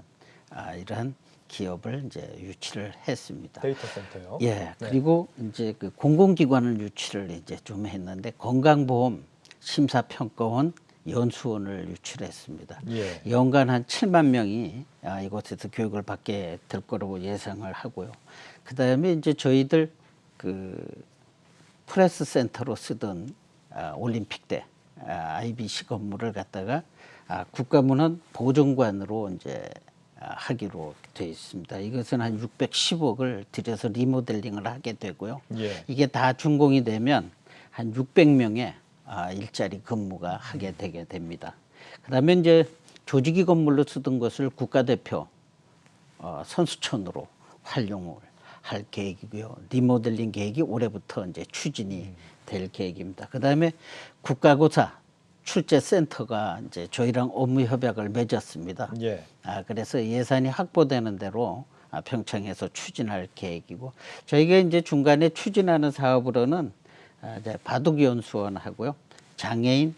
이러한 기업을 이제 유치를 했습니다. 데이터 센터요. 예. 그리고 이제 그 공공기관을 유치를 이제 좀 했는데 건강보험 심사평가원 연수원을 유치했습니다. 예. 연간 한 7만 명이 이곳에서 교육을 받게 될 거라고 예상을 하고요. 그다음에 이제 저희들 그 프레스 센터로 쓰던 올림픽 때 IBC 건물을 갖다가 국가문헌 보존관으로 이제 하기로 되어 있습니다. 이것은 한 610억을 들여서 리모델링을 하게 되고요. 예. 이게 다 준공이 되면 한 600명의 일자리 근무가 하게 되게 됩니다. 그다음에 이제 조직위 건물로 쓰던 것을 국가대표 선수촌으로 활용을 할 계획이고요. 리모델링 계획이 올해부터 이제 추진이 될 계획입니다. 그다음에 국가고사 출제센터가 이제 저희랑 업무 협약을 맺었습니다. 예. 그래서 예산이 확보되는 대로 평창에서 추진할 계획이고 저희가 이제 중간에 추진하는 사업으로는 이제 바둑연수원하고요, 장애인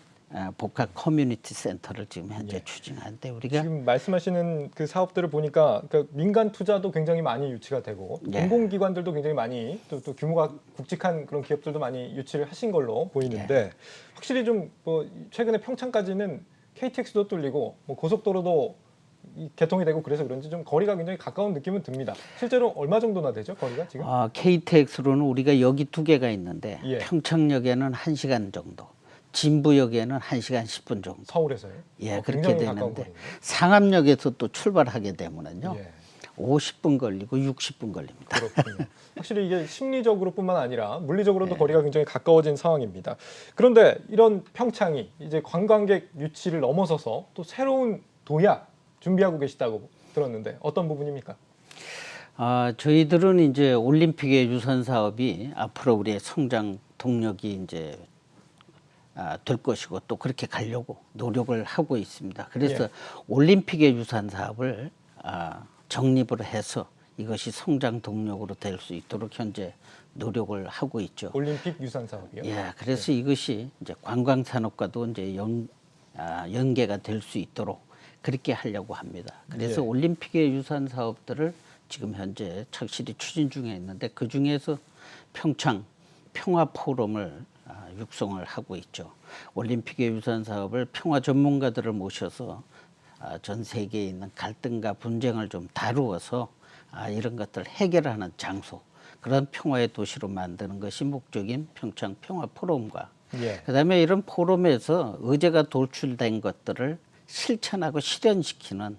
복합 커뮤니티 센터를 지금 현재 추진하는데 우리가 지금 말씀하시는 그 사업들을 보니까 그러니까 민간 투자도 굉장히 많이 유치가 되고 예. 공공기관들도 굉장히 많이 또 규모가 굵직한 그런 기업들도 많이 유치를 하신 걸로 보이는데 확실히 좀 뭐 최근에 평창까지는 KTX도 뚫리고 뭐 고속도로도 개통이 되고 그래서 그런지 좀 거리가 굉장히 가까운 느낌은 듭니다. 실제로 얼마 정도나 되죠, 거리가 지금? KTX로는 우리가 역이 2개가 있는데 예. 평창역에는 1시간 정도, 진부역에는 1시간 10분 정도. 서울에서요? 예, 그렇게 굉장히 가까운 되는데 거리네요. 상암역에서 또 출발하게 되면은요. 예. 50분 걸리고 60분 걸립니다. 그렇군요. 확실히 이게 심리적으로뿐만 아니라 물리적으로도 네. 거리가 굉장히 가까워진 상황입니다. 그런데 이런 평창이 이제 관광객 유치를 넘어서서 또 새로운 도약 준비하고 계시다고 들었는데 어떤 부분입니까? 저희들은 이제 올림픽의 유산 사업이 앞으로 우리의 성장 동력이 이제 될 것이고 또 그렇게 가려고 노력을 하고 있습니다. 그래서 예. 올림픽의 유산 사업을 정립을 해서 이것이 성장 동력으로 될 수 있도록 현재 노력을 하고 있죠. 올림픽 유산 사업이요? 예, 그래서 이것이 이제 관광 산업과도 이제 연계가 될 수 있도록 그렇게 하려고 합니다. 그래서 예. 올림픽의 유산 사업들을 지금 현재 착실히 추진 중에 있는데 그 중에서 평창 평화 포럼을 육성을 하고 있죠. 올림픽의 유산 사업을 평화 전문가들을 모셔서 전 세계에 있는 갈등과 분쟁을 좀 다루어서 이런 것들을 해결하는 장소, 그런 평화의 도시로 만드는 것이 목적인 평창 평화 포럼과 예. 그다음에 이런 포럼에서 의제가 도출된 것들을 실천하고 실현시키는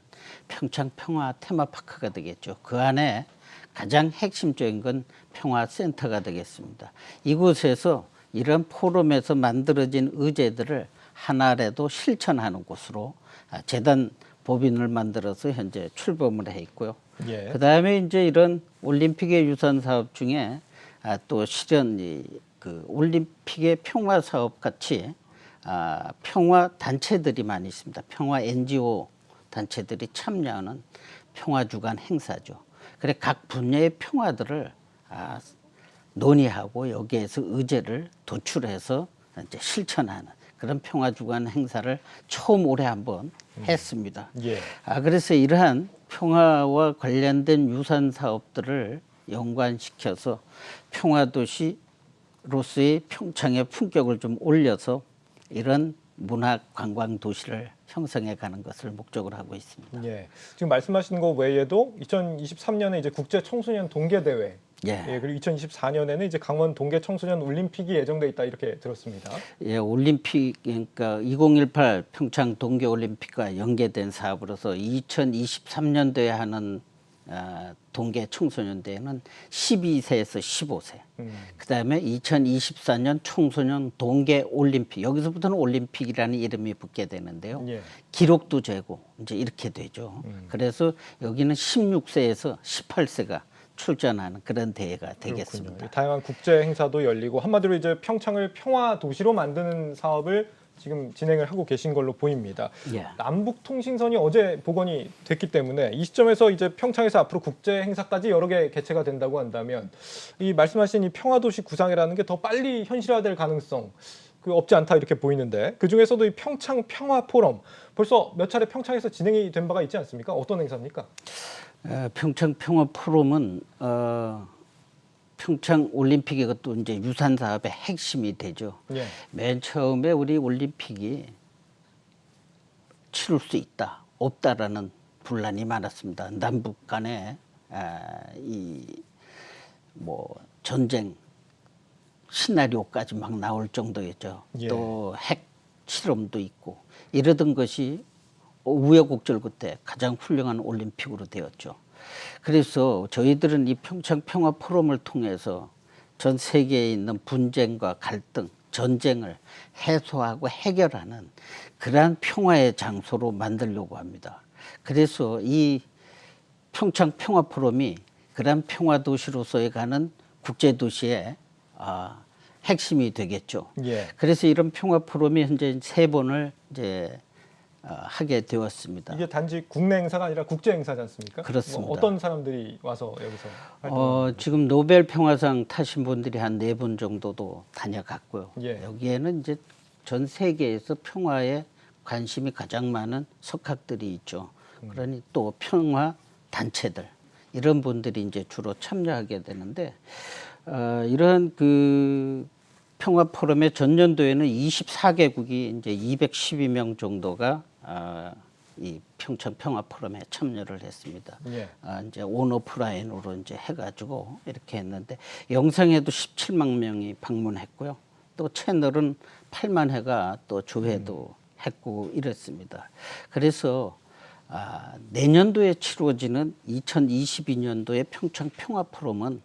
평창 평화 테마파크가 되겠죠. 그 안에 가장 핵심적인 건 평화센터가 되겠습니다. 이곳에서 이런 포럼에서 만들어진 의제들을 하나라도 실천하는 곳으로 재단 법인을 만들어서 현재 출범을 해 있고요. 예. 그다음에 이제 이런 올림픽의 유산 사업 중에 또 실현 그 올림픽의 평화 사업 같이 평화 단체들이 많이 있습니다. 평화 NGO 단체들이 참여하는 평화 주간 행사죠. 그래 각 분야의 평화들을 논의하고 여기에서 의제를 도출해서 이제 실천하는 그런 평화 주간 행사를 처음 올해 한번 했습니다. 예. 그래서 이러한 평화와 관련된 유산 사업들을 연관시켜서 평화도시로서의 평창의 품격을 좀 올려서 이런 문화 관광 도시를 형성해 가는 것을 목적으로 하고 있습니다. 예. 지금 말씀하신 것 외에도 2023년에 이제 국제 청소년 동계 대회, 예. 그리고 2024년에는 이제 강원 동계 청소년 올림픽이 예정돼 있다 이렇게 들었습니다. 예, 올림픽 그러니까 2018 평창 동계 올림픽과 연계된 사업으로서 2023년도에 하는 동계 청소년 대회는 12세에서 15세. 그다음에 2024년 청소년 동계 올림픽. 여기서부터는 올림픽이라는 이름이 붙게 되는데요. 예. 기록도 재고 이제 이렇게 되죠. 그래서 여기는 16세에서 18세가 출전하는 그런 대회가 되겠습니다. 그렇군요. 다양한 국제 행사도 열리고 한마디로 이제 평창을 평화 도시로 만드는 사업을 지금 진행을 하고 계신 걸로 보입니다. 예. 남북 통신선이 어제 복원이 됐기 때문에 이 시점에서 이제 평창에서 앞으로 국제 행사까지 여러 개 개최가 된다고 한다면 이 말씀하신 이 평화 도시 구상이라는 게 더 빨리 현실화될 가능성 없지 않다 이렇게 보이는데 그 중에서도 이 평창 평화 포럼 벌써 몇 차례 평창에서 진행이 된 바가 있지 않습니까? 어떤 행사입니까? 평창 평화 포럼은 평창 올림픽이 그것도 이제 유산 사업의 핵심이 되죠. 예. 맨 처음에 우리 올림픽이 치룰 수 있다, 없다라는 분란이 많았습니다. 남북 간에 전쟁 시나리오까지 막 나올 정도였죠. 예. 또 핵 실험도 있고 이러던 것이 우여곡절 끝에 가장 훌륭한 올림픽으로 되었죠. 그래서 저희들은 이 평창 평화 포럼을 통해서 전 세계에 있는 분쟁과 갈등, 전쟁을 해소하고 해결하는 그러한 평화의 장소로 만들려고 합니다. 그래서 이 평창 평화 포럼이 그러한 평화 도시로서의 가는 국제 도시의 핵심이 되겠죠. 예. 그래서 이런 평화 포럼이 현재 3번을 이제 하게 되었습니다. 이게 단지 국내 행사가 아니라 국제 행사지 않습니까? 그렇습니다. 어떤 사람들이 와서 여기서 활동하는 지금 노벨 평화상 타신 분들이 한 4분 정도도 다녀갔고요. 예. 여기에는 이제 전 세계에서 평화에 관심이 가장 많은 석학들이 있죠. 그러니 또 평화 단체들 이런 분들이 이제 주로 참여하게 되는데 이런 그 평화 포럼의 전년도에는 24개국이 이제 212명 정도가 이 평창 평화 포럼에 참여를 했습니다. 예. 이제 온오프라인으로 이제 해가지고 이렇게 했는데 영상에도 17만 명이 방문했고요. 또 채널은 8만 회가 또 조회도 했고 이랬습니다. 그래서 내년도에 치러지는 2022년도의 평창 평화 포럼은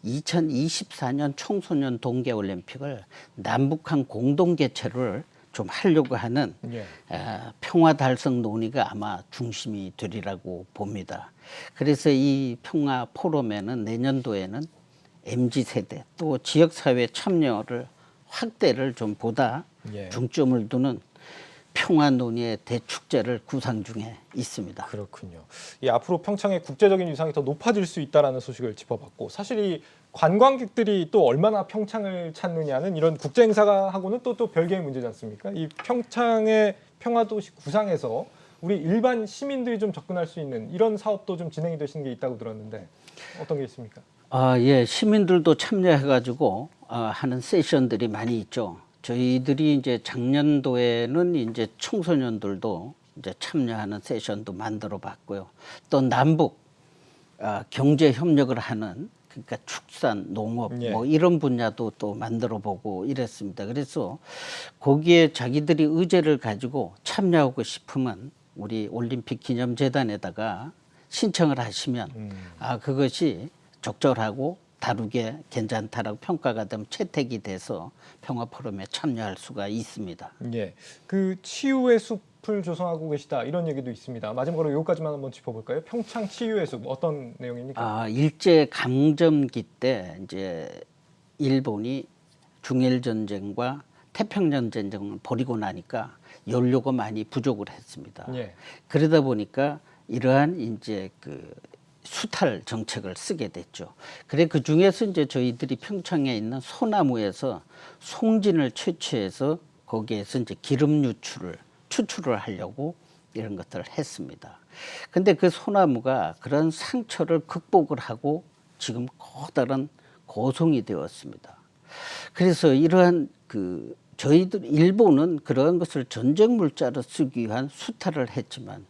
2024년 청소년 동계올림픽을 남북한 공동 개최를 좀 하려고 하는 예. 평화 달성 논의가 아마 중심이 되리라고 봅니다. 그래서 이 평화 포럼에는 내년도에는 MZ세대 또 지역사회 참여를 확대를 좀 보다 예. 중점을 두는 평화 논의의 대축제를 구상 중에 있습니다. 그렇군요. 이 앞으로 평창의 국제적인 위상이 더 높아질 수 있다라는 소식을 짚어봤고 사실 이 관광객들이 또 얼마나 평창을 찾느냐는 이런 국제 행사가 하고는 또 별개의 문제지 않습니까? 이 평창의 평화도시 구상에서 우리 일반 시민들이 좀 접근할 수 있는 이런 사업도 좀 진행이 되시는 게 있다고 들었는데 어떤 게 있습니까? 예, 시민들도 참여해가지고 하는 세션들이 많이 있죠. 저희들이 이제 작년도에는 이제 청소년들도 이제 참여하는 세션도 만들어 봤고요. 또 남북 경제 협력을 하는 그러니까 축산, 농업 예. 뭐 이런 분야도 또 만들어 보고 이랬습니다. 그래서 거기에 자기들이 의제를 가지고 참여하고 싶으면 우리 올림픽 기념재단에다가 신청을 하시면 그것이 적절하고 다루게 괜찮다라고 평가가 되면 채택이 돼서 평화 포럼에 참여할 수가 있습니다. 예, 그 치유의 숲을 조성하고 계시다 이런 얘기도 있습니다. 마지막으로 여기까지만 한번 짚어볼까요? 평창 치유의 숲 어떤 내용입니까? 일제 강점기 때 이제 일본이 중일 전쟁과 태평양 전쟁을 벌이고 나니까 연료가 많이 부족을 했습니다. 예. 그러다 보니까 이러한 이제 그 수탈 정책을 쓰게 됐죠. 그래 그 중에서 이제 저희들이 평창에 있는 소나무에서 송진을 채취해서 거기에서 이제 기름 추출을 하려고 이런 것들을 했습니다. 근데 그 소나무가 그런 상처를 극복을 하고 지금 커다란 고성이 되었습니다. 그래서 이러한 그 저희들 일본은 그런 것을 전쟁 물자로 쓰기 위한 수탈을 했지만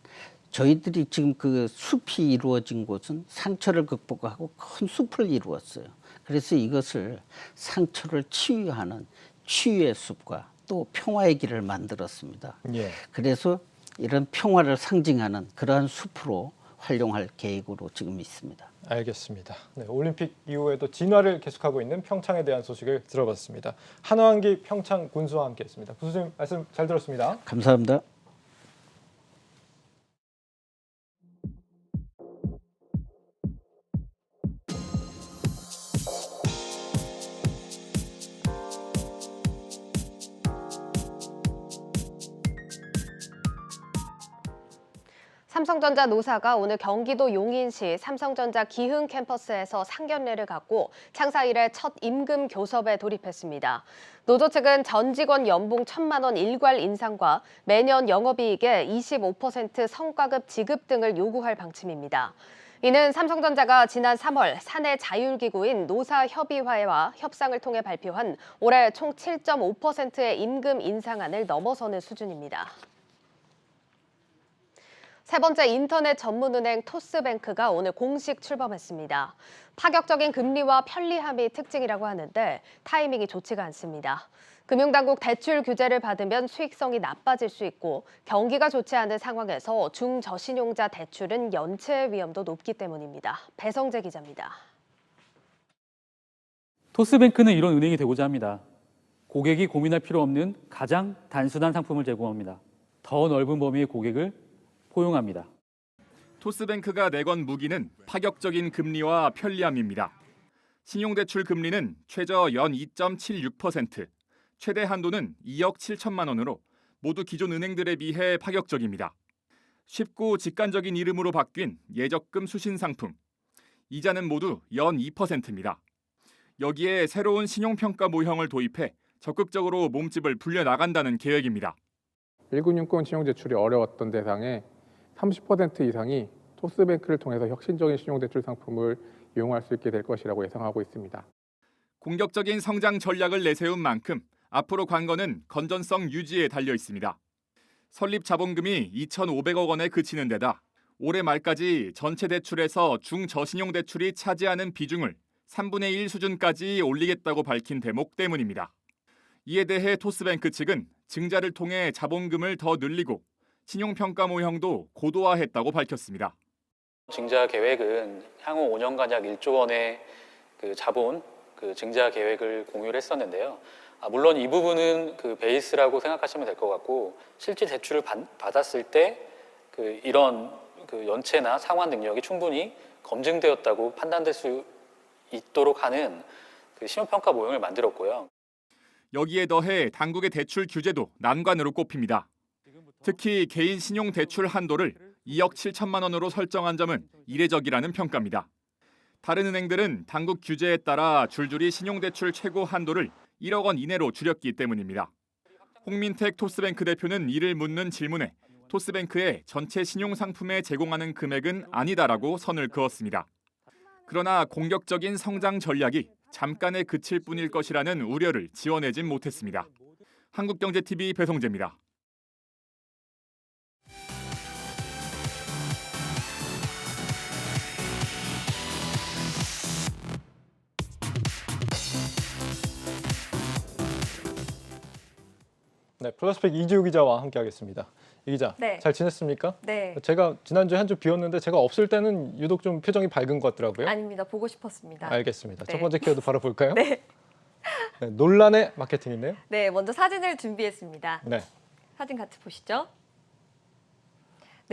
저희들이 지금 그 숲이 이루어진 곳은 상처를 극복하고 큰 숲을 이루었어요. 그래서 이것을 상처를 치유하는 치유의 숲과 또 평화의 길을 만들었습니다. 예. 그래서 이런 평화를 상징하는 그러한 숲으로 활용할 계획으로 지금 있습니다. 알겠습니다. 네, 올림픽 이후에도 진화를 계속하고 있는 평창에 대한 소식을 들어봤습니다. 한화한기 평창 군수와 함께했습니다. 군수님 말씀 잘 들었습니다. 감사합니다. 삼성전자 노사가 오늘 경기도 용인시 삼성전자 기흥 캠퍼스에서 상견례를 갖고 창사 이래 첫 임금 교섭에 돌입했습니다. 노조 측은 전 직원 연봉 1,000만 원 일괄 인상과 매년 영업이익의 25% 성과급 지급 등을 요구할 방침입니다. 이는 삼성전자가 지난 3월 사내 자율기구인 노사협의회와 협상을 통해 발표한 올해 총 7.5%의 임금 인상안을 넘어서는 수준입니다. 세 번째 인터넷 전문은행 토스뱅크가 오늘 공식 출범했습니다. 파격적인 금리와 편리함이 특징이라고 하는데 타이밍이 좋지가 않습니다. 금융당국 대출 규제를 받으면 수익성이 나빠질 수 있고 경기가 좋지 않은 상황에서 중저신용자 대출은 연체의 위험도 높기 때문입니다. 배성재 기자입니다. 토스뱅크는 이런 은행이 되고자 합니다. 고객이 고민할 필요 없는 가장 단순한 상품을 제공합니다. 더 넓은 범위의 고객을 포용합니다. 토스뱅크가 내건 무기는 파격적인 금리와 편리함입니다. 신용대출 금리는 최저 연 2.76%, 최대 한도는 2억 7천만 원으로 모두 기존 은행들에 비해 파격적입니다. 쉽고 직관적인 이름으로 바뀐 예적금 수신 상품. 이자는 모두 연 2%입니다. 여기에 새로운 신용평가 모형을 도입해 적극적으로 몸집을 불려나간다는 계획입니다. 1금융권 신용대출이 어려웠던 대상에 30% 이상이 토스뱅크를 통해서 혁신적인 신용대출 상품을 이용할 수 있게 될 것이라고 예상하고 있습니다. 공격적인 성장 전략을 내세운 만큼 앞으로 관건은 건전성 유지에 달려 있습니다. 설립 자본금이 2,500억 원에 그치는 데다 올해 말까지 전체 대출에서 중저신용 대출이 차지하는 비중을 3분의 1 수준까지 올리겠다고 밝힌 대목 때문입니다. 이에 대해 토스뱅크 측은 증자를 통해 자본금을 더 늘리고 신용평가 모형도 고도화했다고 밝혔습니다. 증자 계획은 향후 5년간 약 1조 원의 자본 증자 계획을 공유를 했었는데요. 물론 이 부분은 베이스라고 생각하시면 될 것 같고 실제 대출을 받았을 때 이런 연체나 상환 능력이 충분히 검증되었다고 판단될 수 있도록 하는 신용평가 모형을 만들었고요. 여기에 더해 당국의 대출 규제도 난관으로 꼽힙니다. 특히 개인 신용 대출 한도를 2억 7천만 원으로 설정한 점은 이례적이라는 평가입니다. 다른 은행들은 당국 규제에 따라 줄줄이 신용 대출 최고 한도를 1억 원 이내로 줄였기 때문입니다. 홍민택 토스뱅크 대표는 이를 묻는 질문에 토스뱅크의 전체 신용 상품에 제공하는 금액은 아니다라고 선을 그었습니다. 그러나 공격적인 성장 전략이 잠깐에 그칠 뿐일 것이라는 우려를 지워내진 못했습니다. 한국경제TV 배성재입니다. 네, 플러스백 이지우 기자와 함께하겠습니다. 이 기자, 네. 잘 지냈습니까? 네. 제가 지난주에 한 주 비웠는데 제가 없을 때는 유독 좀 표정이 밝은 것 같더라고요. 아닙니다. 보고 싶었습니다. 알겠습니다. 네. 첫 번째 키워드 바로 볼까요? 네. 네, 논란의 마케팅인데요. 네, 먼저 사진을 준비했습니다. 네. 사진 같이 보시죠.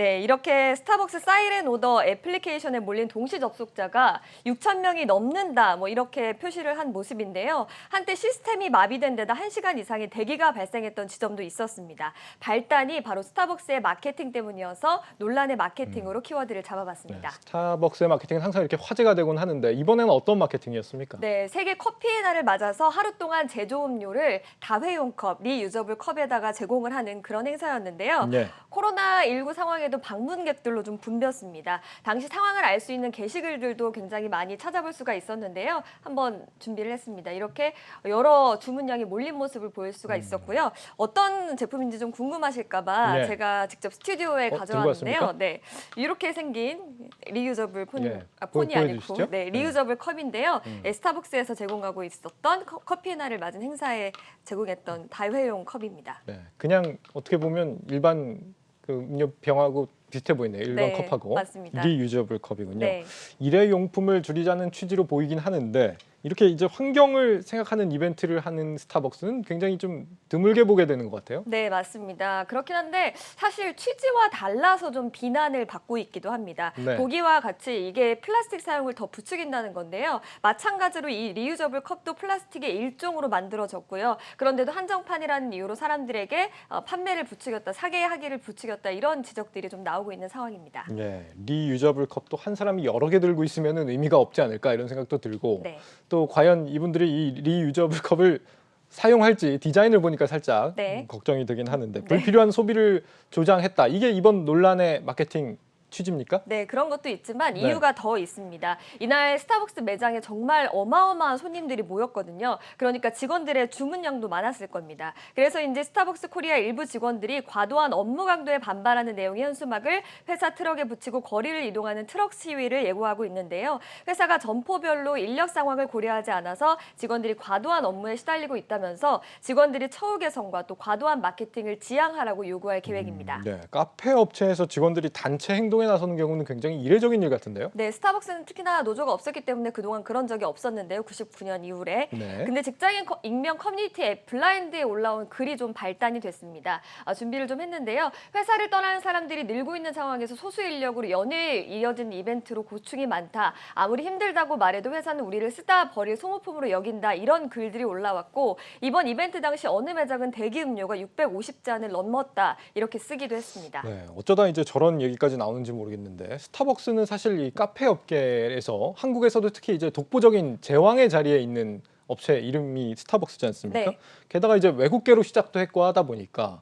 네, 이렇게 스타벅스 사이렌 오더 애플리케이션에 몰린 동시 접속자가 6,000명이 넘는다, 뭐 이렇게 표시를 한 모습인데요. 한때 시스템이 마비된 데다 1시간 이상의 대기가 발생했던 지점도 있었습니다. 발단이 바로 스타벅스의 마케팅 때문이어서 논란의 마케팅으로 키워드를 잡아봤습니다. 네, 스타벅스의 마케팅은 항상 이렇게 화제가 되곤 하는데 이번에는 어떤 마케팅이었습니까? 네, 세계 커피의 날을 맞아서 하루 동안 제조음료를 다회용 컵, 리유저블 컵에다가 제공을 하는 그런 행사였는데요. 네. 코로나19 상황에도 방문객들로 좀 붐볐습니다. 당시 상황을 알 수 있는 게시글들도 굉장히 많이 찾아볼 수가 있었는데요. 한번 준비를 했습니다. 이렇게 여러 주문량이 몰린 모습을 보일 수가 있었고요. 어떤 제품인지 좀 궁금하실까 봐 네. 제가 직접 스튜디오에 들고 가져왔는데요. 왔습니까? 네, 이렇게 생긴 리유저블 폰이 보여주시죠? 아니고 네, 리유저블 컵인데요. 스타벅스에서 제공하고 있었던 커피의 날을 맞은 행사에 제공했던 다회용 컵입니다. 네, 그냥 어떻게 보면 일반 그 음료 병하고 비슷해 보이네요. 일반 네, 컵하고 맞습니다. 리유저블 컵이군요. 네. 일회용품을 줄이자는 취지로 보이긴 하는데 이렇게 이제 환경을 생각하는 이벤트를 하는 스타벅스는 굉장히 좀 드물게 보게 되는 것 같아요. 네, 맞습니다. 그렇긴 한데 사실 취지와 달라서 좀 비난을 받고 있기도 합니다. 네. 보기와 같이 이게 플라스틱 사용을 더 부추긴다는 건데요. 마찬가지로 이 리유저블 컵도 플라스틱의 일종으로 만들어졌고요. 그런데도 한정판이라는 이유로 사람들에게 판매를 부추겼다, 사게 하기를 부추겼다 이런 지적들이 좀 나오고 있는 상황입니다. 네, 리유저블 컵도 한 사람이 여러 개 들고 있으면 의미가 없지 않을까 이런 생각도 들고 네. 또 과연 이분들이 이 리유저블 컵을 사용할지 디자인을 보니까 살짝 네. 걱정이 되긴 하는데 불필요한 소비를 조장했다. 이게 이번 논란의 마케팅 취지입니까? 네, 그런 것도 있지만 네. 이유가 더 있습니다. 이날 스타벅스 매장에 정말 어마어마한 손님들이 모였거든요. 그러니까 직원들의 주문량도 많았을 겁니다. 그래서 이제 스타벅스 코리아 일부 직원들이 과도한 업무 강도에 반발하는 내용의 현수막을 회사 트럭에 붙이고 거리를 이동하는 트럭 시위를 예고하고 있는데요. 회사가 점포별로 인력 상황을 고려하지 않아서 직원들이 과도한 업무에 시달리고 있다면서 직원들이 처우 개선과 또 과도한 마케팅을 지양하라고 요구할 계획입니다. 네, 카페 업체에서 직원들이 단체 행동에 나서는 경우는 굉장히 이례적인 일 같은데요. 네, 스타벅스는 특히나 노조가 없었기 때문에 그동안 그런 적이 없었는데요. 99년 이후에. 네. 근데 직장인 익명 커뮤니티 앱 블라인드에 올라온 글이 좀 발단이 됐습니다. 준비를 좀 했는데요. 회사를 떠나는 사람들이 늘고 있는 상황에서 소수 인력으로 연일 이어진 이벤트로 고충이 많다. 아무리 힘들다고 말해도 회사는 우리를 쓰다 버릴 소모품으로 여긴다. 이런 글들이 올라왔고 이번 이벤트 당시 어느 매장은 대기 음료가 650잔을 넘었다. 이렇게 쓰기도 했습니다. 네, 어쩌다 이제 저런 얘기까지 나오는지 모르겠는데 스타벅스는 사실 이 카페 업계에서 한국에서도 특히 이제 독보적인 제왕의 자리에 있는 업체 이름이 스타벅스지 않습니까? 네. 게다가 이제 외국계로 시작도 했고 하다 보니까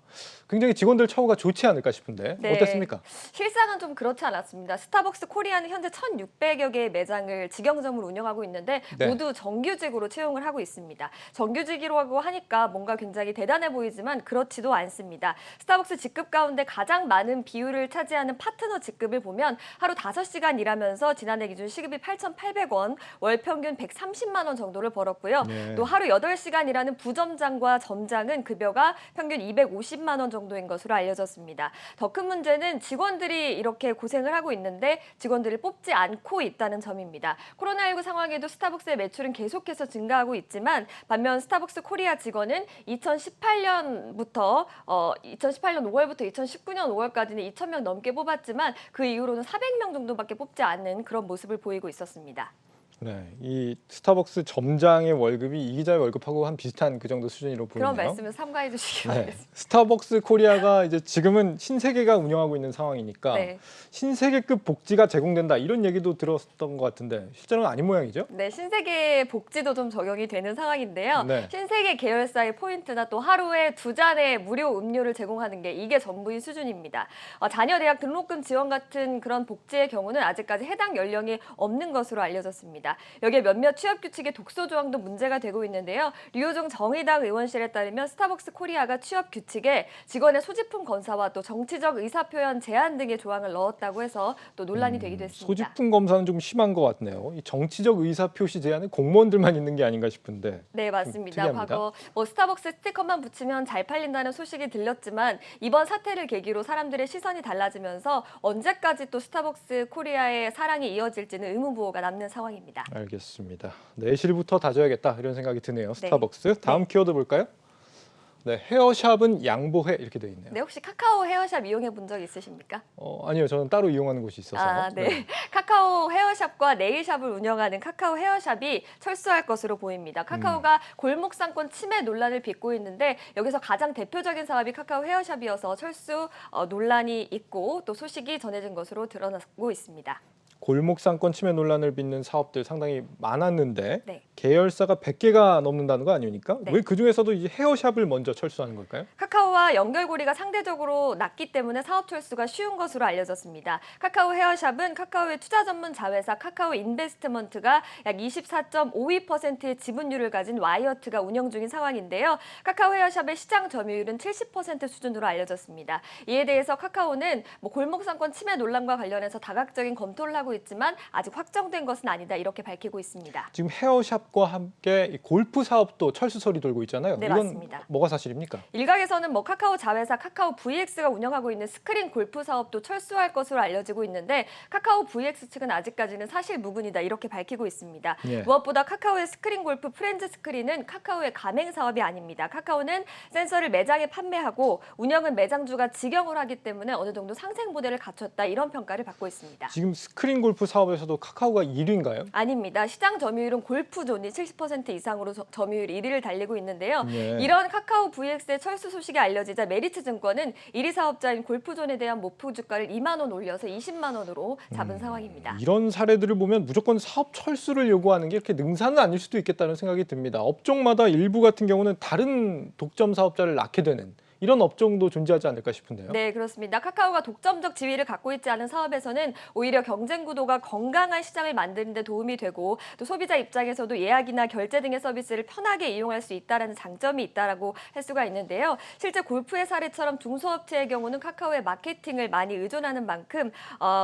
굉장히 직원들 처우가 좋지 않을까 싶은데 네. 어땠습니까? 실상은 좀 그렇지 않았습니다. 스타벅스 코리아는 현재 1,600여 개의 매장을 직영점으로 운영하고 있는데 네. 모두 정규직으로 채용을 하고 있습니다. 정규직이라고 하니까 뭔가 굉장히 대단해 보이지만 그렇지도 않습니다. 스타벅스 직급 가운데 가장 많은 비율을 차지하는 파트너 직급을 보면 하루 5시간 일하면서 지난해 기준 시급이 8,800원, 월 평균 130만 원 정도를 벌었고요. 네. 또 하루 8시간 일하는 부점장과 점장은 급여가 평균 250만 원 정도인 것으로 알려졌습니다. 더 큰 문제는 직원들이 이렇게 고생을 하고 있는데 직원들을 뽑지 않고 있다는 점입니다. 코로나19 상황에도 스타벅스의 매출은 계속해서 증가하고 있지만 반면 스타벅스 코리아 직원은 2018년 5월부터 2019년 5월까지는 2,000명 넘게 뽑았지만 그 이후로는 400명 정도밖에 뽑지 않는 그런 모습을 보이고 있었습니다. 네, 이 스타벅스 점장의 월급이 이 기자의 월급하고 한 비슷한 그 정도 수준으로 보이네요. 그런 말씀을 삼가해 주시기 네, 바라겠습니다. 스타벅스 코리아가 이제 지금은 신세계가 운영하고 있는 상황이니까 네. 신세계급 복지가 제공된다 이런 얘기도 들었던 것 같은데 실제로는 아닌 모양이죠? 네, 신세계 복지도 좀 적용이 되는 상황인데요. 네. 신세계 계열사의 포인트나 또 하루에 2잔의 무료 음료를 제공하는 게 이게 전부인 수준입니다. 자녀 대학 등록금 지원 같은 그런 복지의 경우는 아직까지 해당 연령이 없는 것으로 알려졌습니다. 여기에 몇몇 취업 규칙의 독소 조항도 문제가 되고 있는데요. 류호정 정의당 의원실에 따르면 스타벅스 코리아가 취업 규칙에 직원의 소지품 검사와 또 정치적 의사표현 제한 등의 조항을 넣었다고 해서 또 논란이 되기도 했습니다. 소지품 검사는 좀 심한 것 같네요. 이 정치적 의사 표시 제한은 공무원들만 있는 게 아닌가 싶은데. 네, 맞습니다. 특이합니다. 과거 스타벅스 스티커만 붙이면 잘 팔린다는 소식이 들렸지만 이번 사태를 계기로 사람들의 시선이 달라지면서 언제까지 또 스타벅스 코리아의 사랑이 이어질지는 의문부호가 남는 상황입니다. 알겠습니다. 내실부터 다져야겠다 이런 생각이 드네요. 스타벅스. 다음 키워드 볼까요? 네, 헤어샵은 양보해 이렇게 돼 있네요. 네, 혹시 카카오 헤어샵 이용해 본 적 있으십니까? 아니요, 저는 따로 이용하는 곳이 있어서. 아, 네. 카카오 헤어샵과 네일샵을 운영하는 카카오 헤어샵이 철수할 것으로 보입니다. 카카오가 골목 상권 침해 논란을 빚고 있는데 여기서 가장 대표적인 사업이 카카오 헤어샵이어서 철수 논란이 있고 또 소식이 전해진 것으로 드러나고 있습니다. 골목 상권 침해 논란을 빚는 사업들 상당히 많았는데 네. 계열사가 100개가 넘는다는 거 아닙니까? 네. 왜 그중에서도 이 헤어샵을 먼저 철수하는 걸까요? 카카오와 연결고리가 상대적으로 낮기 때문에 사업 철수가 쉬운 것으로 알려졌습니다. 카카오 헤어샵은 카카오의 투자 전문 자회사 카카오 인베스트먼트가 약 24.52%의 지분율을 가진 와이어트가 운영 중인 상황인데요. 카카오 헤어샵의 시장 점유율은 70% 수준으로 알려졌습니다. 이에 대해서 카카오는 골목 상권 침해 논란과 관련해서 다각적인 검토를 하고 있지만 아직 확정된 것은 아니다 이렇게 밝히고 있습니다. 지금 헤어샵과 함께 이 골프 사업도 철수 소리 돌고 있잖아요. 네, 이건 맞습니다. 뭐가 사실입니까? 일각에서는 카카오 자회사 카카오 VX가 운영하고 있는 스크린 골프 사업도 철수할 것으로 알려지고 있는데 카카오 VX 측은 아직까지는 사실 무근이다 이렇게 밝히고 있습니다. 예. 무엇보다 카카오의 스크린 골프 프렌즈 스크린은 카카오의 가맹 사업이 아닙니다. 카카오는 센서를 매장에 판매하고 운영은 매장주가 직영을 하기 때문에 어느 정도 상생 모델을 갖췄다 이런 평가를 받고 있습니다. 지금 스크린 골프 사업에서도 카카오가 1위인가요? 아닙니다. 시장 점유율은 골프존이 70% 이상으로 점유율 1위를 달리고 있는데요. 예. 이런 카카오 VX의 철수 소식이 알려지자 메리츠증권은 1위 사업자인 골프존에 대한 목표 주가를 2만 원 올려서 20만 원으로 잡은 상황입니다. 이런 사례들을 보면 무조건 사업 철수를 요구하는 게 이렇게 능사는 아닐 수도 있겠다는 생각이 듭니다. 업종마다 일부 같은 경우는 다른 독점 사업자를 낳게 되는 이런 업종도 존재하지 않을까 싶은데요. 네, 그렇습니다. 카카오가 독점적 지위를 갖고 있지 않은 사업에서는 오히려 경쟁 구도가 건강한 시장을 만드는 데 도움이 되고 또 소비자 입장에서도 예약이나 결제 등의 서비스를 편하게 이용할 수 있다는 장점이 있다라고 할 수가 있는데요. 실제 골프의 사례처럼 중소업체의 경우는 카카오의 마케팅을 많이 의존하는 만큼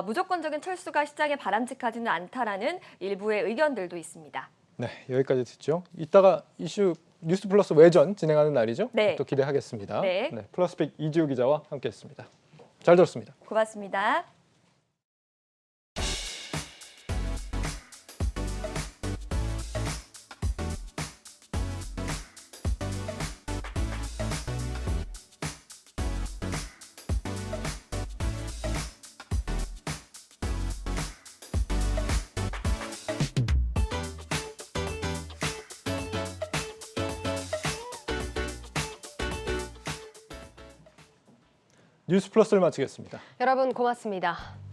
무조건적인 철수가 시장에 바람직하지는 않다라는 일부의 의견들도 있습니다. 네, 여기까지 듣죠. 이따가 이슈 뉴스 플러스 외전 진행하는 날이죠. 네. 또 기대하겠습니다. 네. 플러스픽 이지우 기자와 함께했습니다. 잘 들었습니다. 고맙습니다. 뉴스 플러스를 마치겠습니다. 여러분 고맙습니다.